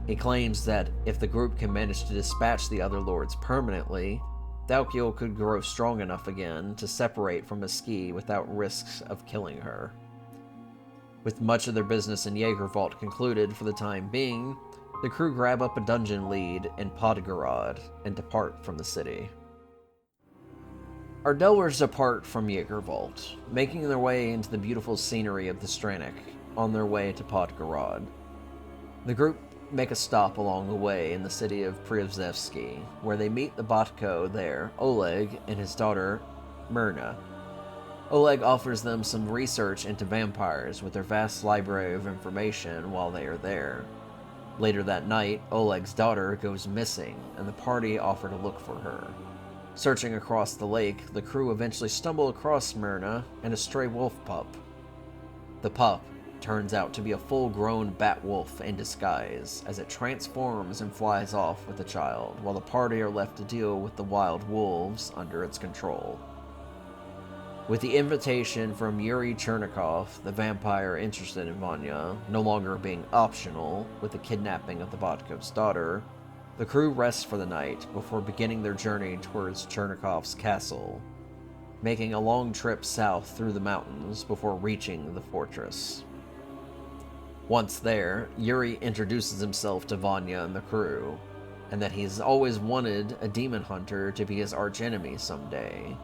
He claims that if the group can manage to dispatch the other lords permanently, Thalkiel could grow strong enough again to separate from Aski without risks of killing her. With much of their business in Jaegervault concluded for the time being, the crew grab up a dungeon lead in Podgorod and depart from the city. Our delvers depart from Jaegervault, making their way into the beautiful scenery of the Strannik on their way to Podgorod. The group make a stop along the way in the city of Priozevsky, where they meet the Botko there, Oleg, and his daughter, Myrna. Oleg offers them some research into vampires with their vast library of information while they are there. Later that night, Oleg's daughter goes missing, and the party offer to look for her. Searching across the lake, the crew eventually stumble across Myrna and a stray wolf pup. The pup turns out to be a full-grown bat wolf in disguise, as it transforms and flies off with the child, while the party are left to deal with the wild wolves under its control. With the invitation from Yuri Chernikov, the vampire interested in Vanya, no longer being optional with the kidnapping of the Botkov's daughter, the crew rests for the night before beginning their journey towards Chernikov's castle, making a long trip south through the mountains before reaching the fortress. Once there, Yuri introduces himself to Vanya and the crew, and that he's always wanted a demon hunter to be his archenemy someday,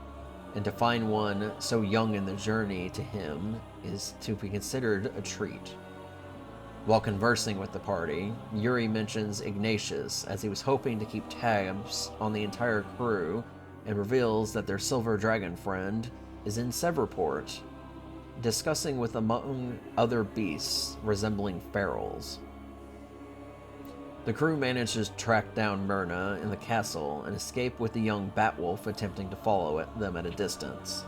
and to find one so young in the journey to him is to be considered a treat. While conversing with the party, Yuri mentions Ignatius, as he was hoping to keep tabs on the entire crew, and reveals that their silver dragon friend is in Severport, discussing with among other beasts resembling ferals. The crew manages to track down Myrna in the castle and escape with the young Batwolf attempting to follow them at a distance.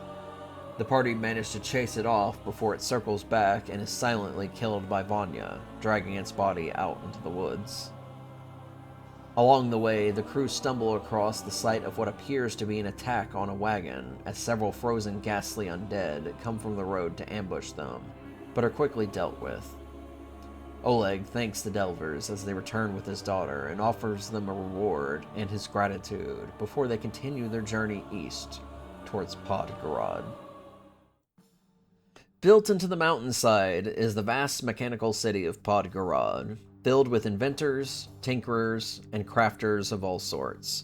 The party manage to chase it off before it circles back and is silently killed by Vanya, dragging its body out into the woods. Along the way, the crew stumble across the site of what appears to be an attack on a wagon, as several frozen ghastly undead come from the road to ambush them, but are quickly dealt with. Oleg thanks the Delvers as they return with his daughter and offers them a reward and his gratitude before they continue their journey east towards Podgorod. Built into the mountainside is the vast mechanical city of Podgorod, filled with inventors, tinkerers, and crafters of all sorts.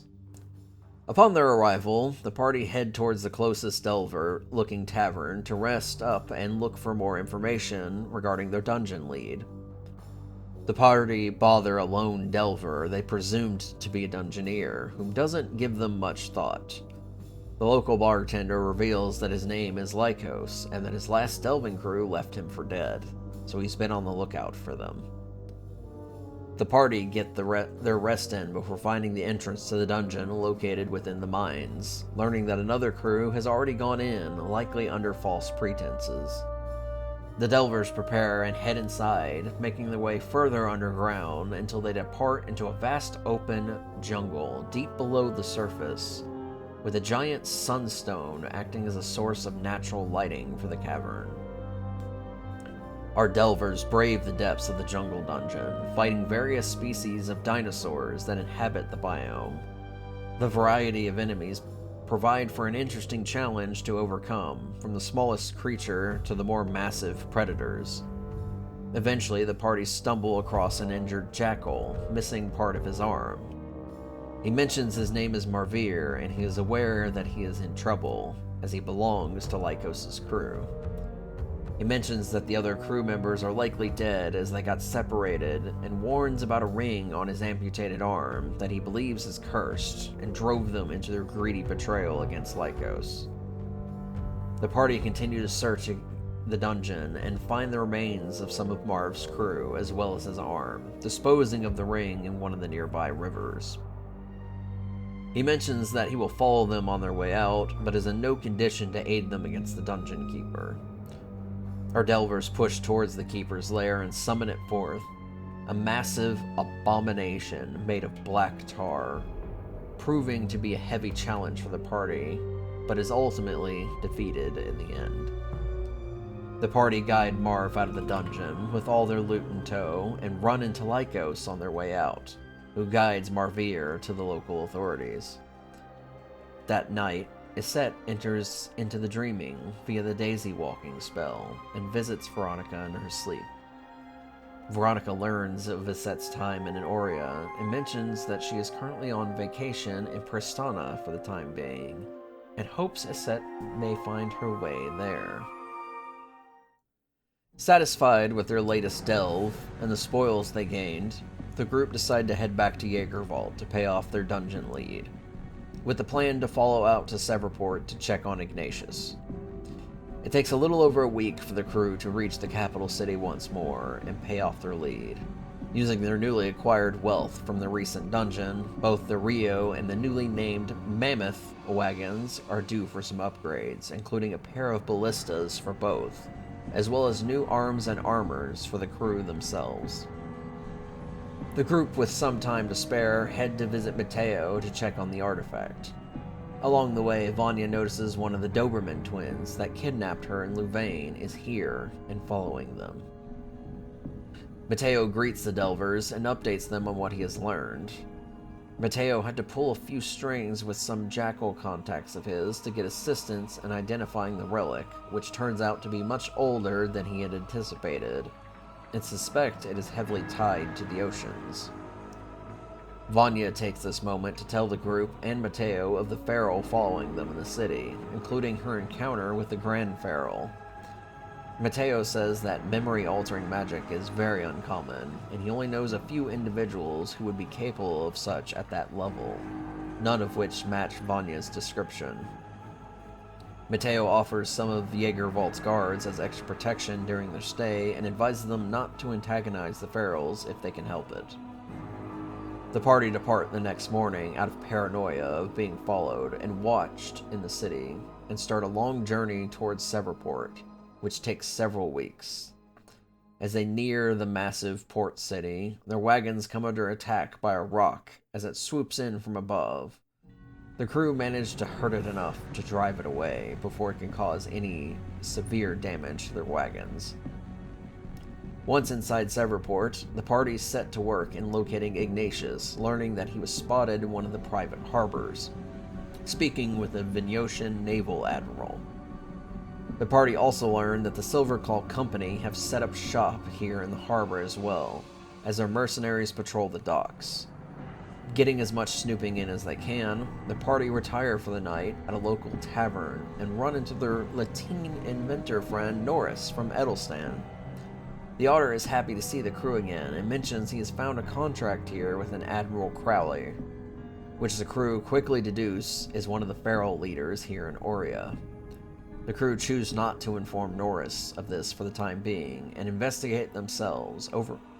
Upon their arrival, the party head towards the closest Delver-looking tavern to rest up and look for more information regarding their dungeon lead. The party bother a lone Delver they presumed to be a dungeoneer, whom doesn't give them much thought. The local bartender reveals that his name is Lycos, and that his last delving crew left him for dead, so he's been on the lookout for them. The party get their rest in before finding the entrance to the dungeon located within the mines, learning that another crew has already gone in, likely under false pretenses. The Delvers prepare and head inside, making their way further underground until they depart into a vast open jungle deep below the surface, with a giant sunstone acting as a source of natural lighting for the cavern. Our Delvers brave the depths of the jungle dungeon, fighting various species of dinosaurs that inhabit the biome. The variety of enemies provide for an interesting challenge to overcome, from the smallest creature to the more massive predators. Eventually, the party stumble across an injured jackal, missing part of his arm. He mentions his name is Marvir, and he is aware that he is in trouble, as he belongs to Lycos' crew. He mentions that the other crew members are likely dead as they got separated, and warns about a ring on his amputated arm that he believes is cursed, and drove them into their greedy betrayal against Lycos. The party continue to search the dungeon and find the remains of some of Marv's crew, as well as his arm, disposing of the ring in one of the nearby rivers. He mentions that he will follow them on their way out, but is in no condition to aid them against the dungeon keeper. Our Delvers push towards the keeper's lair and summon it forth, a massive abomination made of black tar. proving to be a heavy challenge for the party, but is ultimately defeated in the end. The party guide Marv out of the dungeon with all their loot in tow and run into Lycos on their way out, who guides Marvir to the local authorities. That night, Iset enters into the dreaming via the daisy walking spell and visits Veronica in her sleep. Veronica learns of Iset's time in Aurea and mentions that she is currently on vacation in Prestana for the time being, and hopes Iset may find her way there. Satisfied with their latest delve and the spoils they gained, the group decide to head back to Jaegervault to pay off their dungeon lead, with the plan to follow out to Severport to check on Ignatius. It takes a little over a week for the crew to reach the capital city once more and pay off their lead. Using their newly acquired wealth from the recent dungeon, both the Rio and the newly named Mammoth wagons are due for some upgrades, including a pair of ballistas for both, as well as new arms and armors for the crew themselves. The group, with some time to spare, head to visit Matteo to check on the artifact. Along the way, Vanya notices one of the Doberman twins that kidnapped her in Louvain is here and following them. Matteo greets the Delvers and updates them on what he has learned. Matteo had to pull a few strings with some jackal contacts of his to get assistance in identifying the relic, which turns out to be much older than he had anticipated, and suspect it is heavily tied to the oceans. Vanya takes this moment to tell the group and Matteo of the Feral following them in the city, including her encounter with the Grand Feral. Matteo says that memory-altering magic is very uncommon, and he only knows a few individuals who would be capable of such at that level, none of which match Vanya's description. Matteo offers some of Jaegervault's guards as extra protection during their stay and advises them not to antagonize the Ferals if they can help it. The party depart the next morning out of paranoia of being followed and watched in the city, and start a long journey towards Severport, which takes several weeks. As they near the massive port city, their wagons come under attack by a rock as it swoops in from above. The crew manage to hurt it enough to drive it away before it can cause any severe damage to their wagons. Once inside Severport, the party set to work in locating Ignatius, learning that he was spotted in one of the private harbors, speaking with a Venetian naval admiral. The party also learned that the Silverclaw Company have set up shop here in the harbor as well, as their mercenaries patrol the docks. Getting as much snooping in as they can, the party retire for the night at a local tavern and run into their Latin inventor friend Norris from Edelstan. The Otter is happy to see the crew again and mentions he has found a contract here with an Admiral Crowley, which the crew quickly deduce is one of the feral leaders here in Aurea. The crew choose not to inform Norris of this for the time being and investigate themselves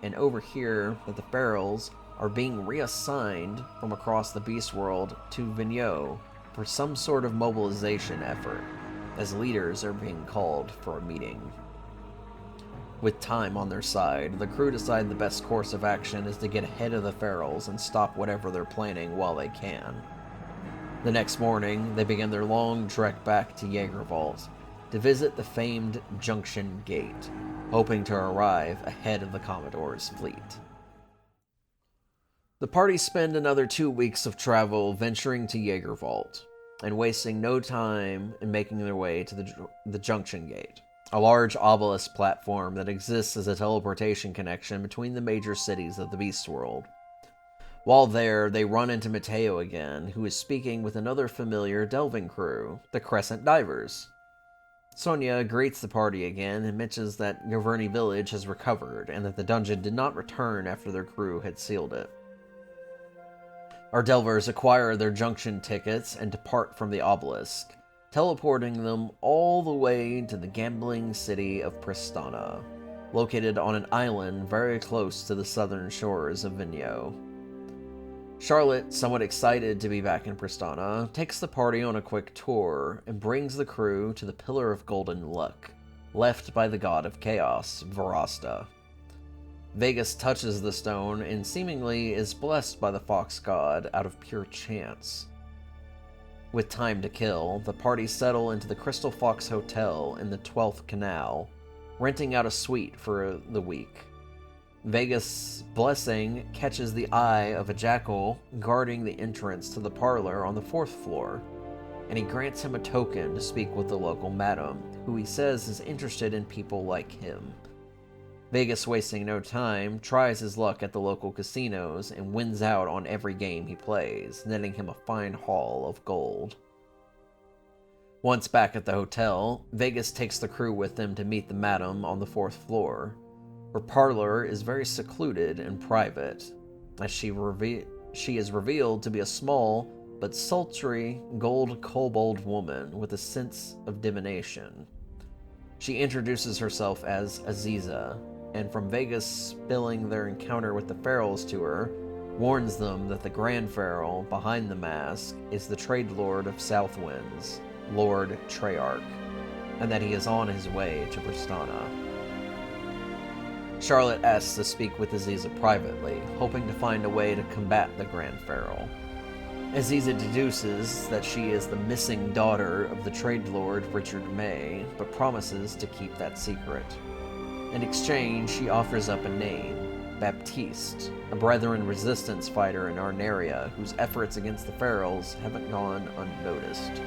and overhear that the ferals are being reassigned from across the beast world to Vigneaux for some sort of mobilization effort, as leaders are being called for a meeting. With time on their side, the crew decide the best course of action is to get ahead of the ferals and stop whatever they're planning while they can. The next morning, they begin their long trek back to Jaegervault to visit the famed Junction Gate, hoping to arrive ahead of the Commodore's fleet. The party spend another 2 weeks of travel venturing to Jaegervault, and wasting no time in making their way to the Junction Gate, a large obelisk platform that exists as a teleportation connection between the major cities of the Beast World. While there, they run into Matteo again, who is speaking with another familiar delving crew, the Crescent Divers. Sonia greets the party again and mentions that Gaverny Village has recovered and that the dungeon did not return after their crew had sealed it. Our Delvers acquire their junction tickets and depart from the obelisk, teleporting them all the way to the gambling city of Prestana, located on an island very close to the southern shores of Vigneaux. Charlotte, somewhat excited to be back in Prestana, takes the party on a quick tour and brings the crew to the Pillar of Golden Luck, left by the god of chaos, Varasta. Vegas touches the stone and seemingly is blessed by the fox god out of pure chance. With time to kill, the party settle into the Crystal Fox Hotel in the 12th Canal, renting out a suite for the week. Vegas' blessing catches the eye of a jackal guarding the entrance to the parlor on the 4th floor, and he grants him a token to speak with the local madam, who he says is interested in people like him. Vegas, wasting no time, tries his luck at the local casinos and wins out on every game he plays, netting him a fine haul of gold. Once back at the hotel, Vegas takes the crew with him to meet the madam on the 4th floor. Her parlor is very secluded and private, as she is revealed to be a small but sultry gold kobold woman with a sense of divination. She introduces herself as Aziza, and from Vegas spilling their encounter with the Ferals to her, warns them that the Grand Feral behind the mask is the Trade Lord of Southwinds, Lord Treyarch, and that he is on his way to Pristana. Charlotte asks to speak with Aziza privately, hoping to find a way to combat the Grand Feral. Aziza deduces that she is the missing daughter of the Trade Lord Richard May, but promises to keep that secret. In exchange, she offers up a name, Baptiste, a Brethren resistance fighter in Arneria whose efforts against the Ferals haven't gone unnoticed.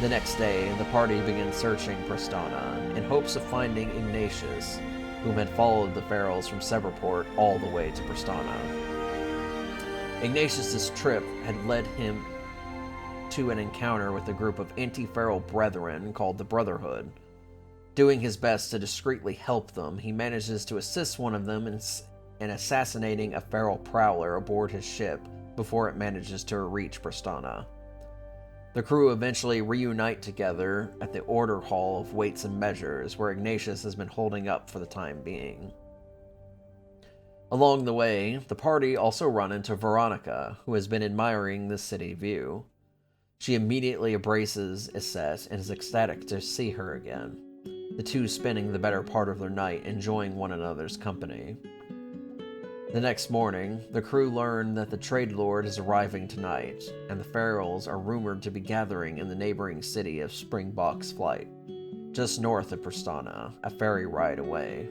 The next day, the party begins searching Pristana in hopes of finding Ignatius, whom had followed the Ferals from Severport all the way to Pristana. Ignatius's trip had led him to an encounter with a group of anti-Feral brethren called the Brotherhood. Doing his best to discreetly help them, he manages to assist one of them in assassinating a Feral prowler aboard his ship before it manages to reach Pristana. The crew eventually reunite together at the Order Hall of Weights and Measures, where Ignatius has been holding up for the time being. Along the way, the party also run into Veronica, who has been admiring the city view. She immediately embraces Isette and is ecstatic to see her again, the two spending the better part of their night enjoying one another's company. The next morning, the crew learn that the Trade Lord is arriving tonight, and the Ferals are rumored to be gathering in the neighboring city of Springboks Flight, just north of Pristana, a ferry ride away.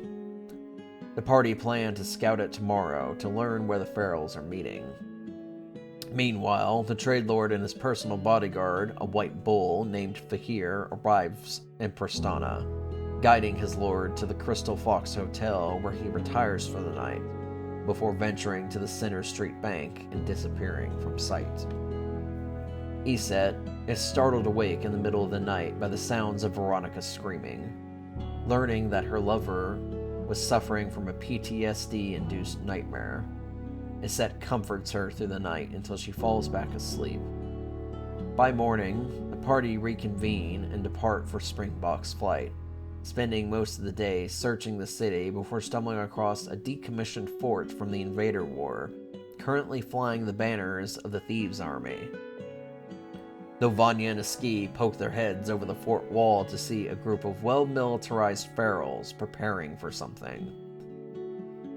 The party plan to scout it tomorrow to learn where the Ferals are meeting. Meanwhile, the Trade Lord and his personal bodyguard, a white bull named Fahir, arrives in Pristana, guiding his lord to the Crystal Fox Hotel where he retires for the night, before venturing to the Center Street Bank and disappearing from sight. Isette is startled awake in the middle of the night by the sounds of Veronica screaming, learning that her lover was suffering from a PTSD-induced nightmare. Isette comforts her through the night until she falls back asleep. By morning, the party reconvene and depart for Springboks Flight, spending most of the day searching the city before stumbling across a decommissioned fort from the Invader War, currently flying the banners of the Thieves' Army. Though Vanya and Aski poke their heads over the fort wall to see a group of well-militarized Ferals preparing for something.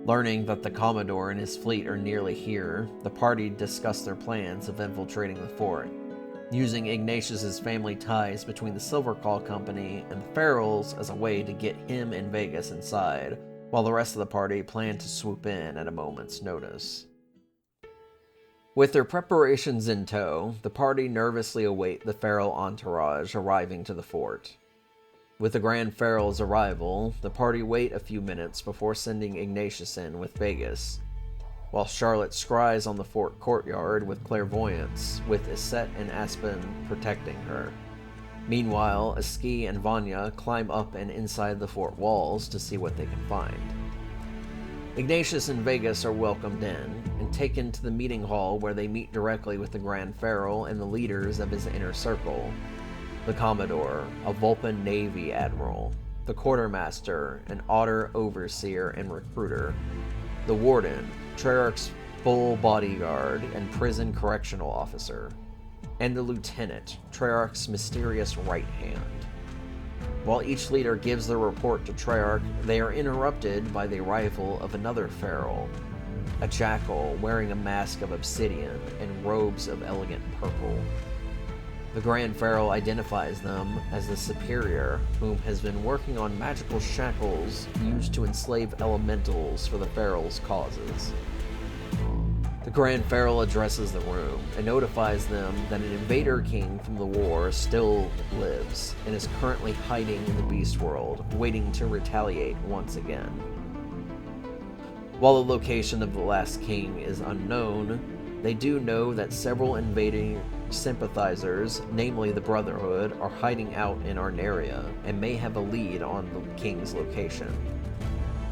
Learning that the Commodore and his fleet are nearly here, the party discuss their plans of infiltrating the fort, using Ignatius's family ties between the Silverclaw Company and the Ferals as a way to get him and Vegas inside, while the rest of the party plan to swoop in at a moment's notice. With their preparations in tow, the party nervously await the Feral entourage arriving to the fort. With the Grand Feral's arrival, the party wait a few minutes before sending Ignatius in with Vegas, while Charlotte scries on the fort courtyard with clairvoyance, with Isette and Aspen protecting her. Meanwhile, Aski and Vanya climb up and inside the fort walls to see what they can find. Ignatius and Vegas are welcomed in, and taken to the meeting hall where they meet directly with the Grand Feral and the leaders of his inner circle. The Commodore, a Vulpan Navy Admiral, the Quartermaster, an Otter Overseer and Recruiter, the Warden, Treyarch's full bodyguard and prison correctional officer, and the Lieutenant, Treyarch's mysterious right hand. While each leader gives their report to Treyarch, they are interrupted by the arrival of another feral, a jackal wearing a mask of obsidian and robes of elegant purple. The Grand Feral identifies them as the Superior, whom has been working on magical shackles used to enslave elementals for the Feral's causes. The Grand Feral addresses the room and notifies them that an invader king from the war still lives and is currently hiding in the Beast World, waiting to retaliate once again. While the location of the last king is unknown, they do know that several invading sympathizers, namely the Brotherhood, are hiding out in Arneria and may have a lead on the king's location.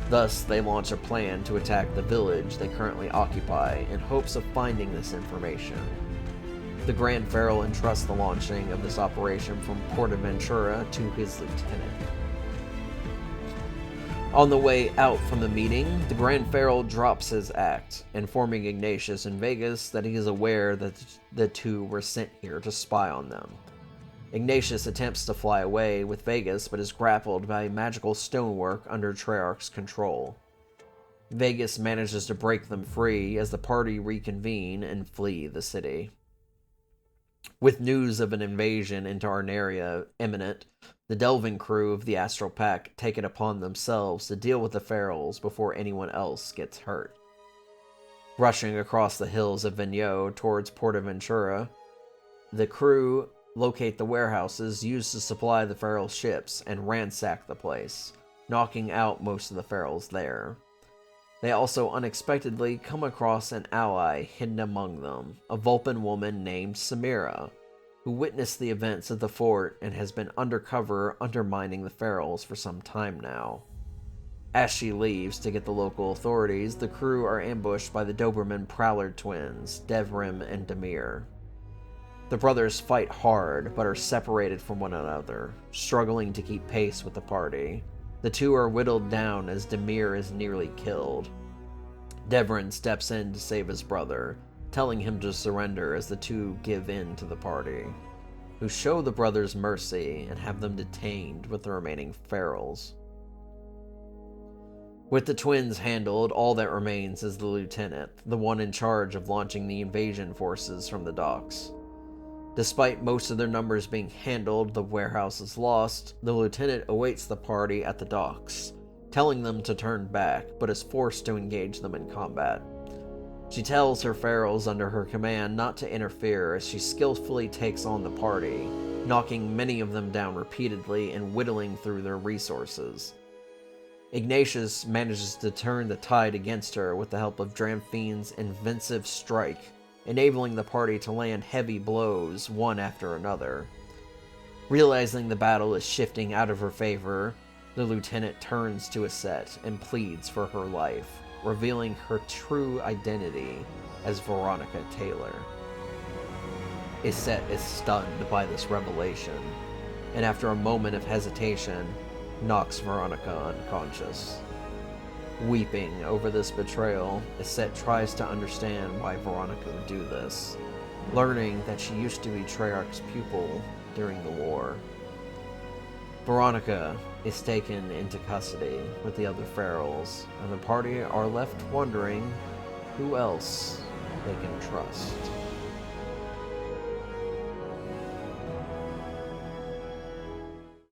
Thus, they launch a plan to attack the village they currently occupy in hopes of finding this information. The Grand Feral entrusts the launching of this operation from Portaventura to his lieutenant. On the way out from the meeting, the Grand Feral drops his act, informing Ignatius and Vegas that he is aware that the two were sent here to spy on them. Ignatius attempts to fly away with Vegas, but is grappled by magical stonework under Treyarch's control. Vegas manages to break them free as the party reconvene and flee the city. With news of an invasion into Arneria imminent, the delving crew of the Astral Pack take it upon themselves to deal with the Ferals before anyone else gets hurt. Rushing across the hills of Vigneaux towards Portaventura, the crew locate the warehouses used to supply the Feral ships and ransack the place, knocking out most of the Ferals there. They also unexpectedly come across an ally hidden among them, a Vulpan woman named Samira, who witnessed the events at the fort and has been undercover undermining the Ferals for some time now. As she leaves to get the local authorities, the crew are ambushed by the Doberman Prowler twins, Devrim and Demir. The brothers fight hard, but are separated from one another, struggling to keep pace with the party. The two are whittled down as Demir is nearly killed. Devrin steps in to save his brother, telling him to surrender as the two give in to the party, who show the brothers mercy and have them detained with the remaining Ferals. With the twins handled, all that remains is the lieutenant, the one in charge of launching the invasion forces from the docks. Despite most of their numbers being handled, the warehouse is lost. The lieutenant awaits the party at the docks, telling them to turn back, but is forced to engage them in combat. She tells her Ferals under her command not to interfere as she skillfully takes on the party, knocking many of them down repeatedly and whittling through their resources. Ignatius manages to turn the tide against her with the help of Dramfine's invincive strike, enabling the party to land heavy blows one after another. Realizing the battle is shifting out of her favor, the lieutenant turns to Isette and pleads for her life, revealing her true identity as Veronica Taylor. Isette is stunned by this revelation, and after a moment of hesitation, knocks Veronica unconscious. Weeping over this betrayal, Isette tries to understand why Veronica would do this, learning that she used to be Treyarch's pupil during the war. Veronica is taken into custody with the other Ferals, and the party are left wondering who else they can trust.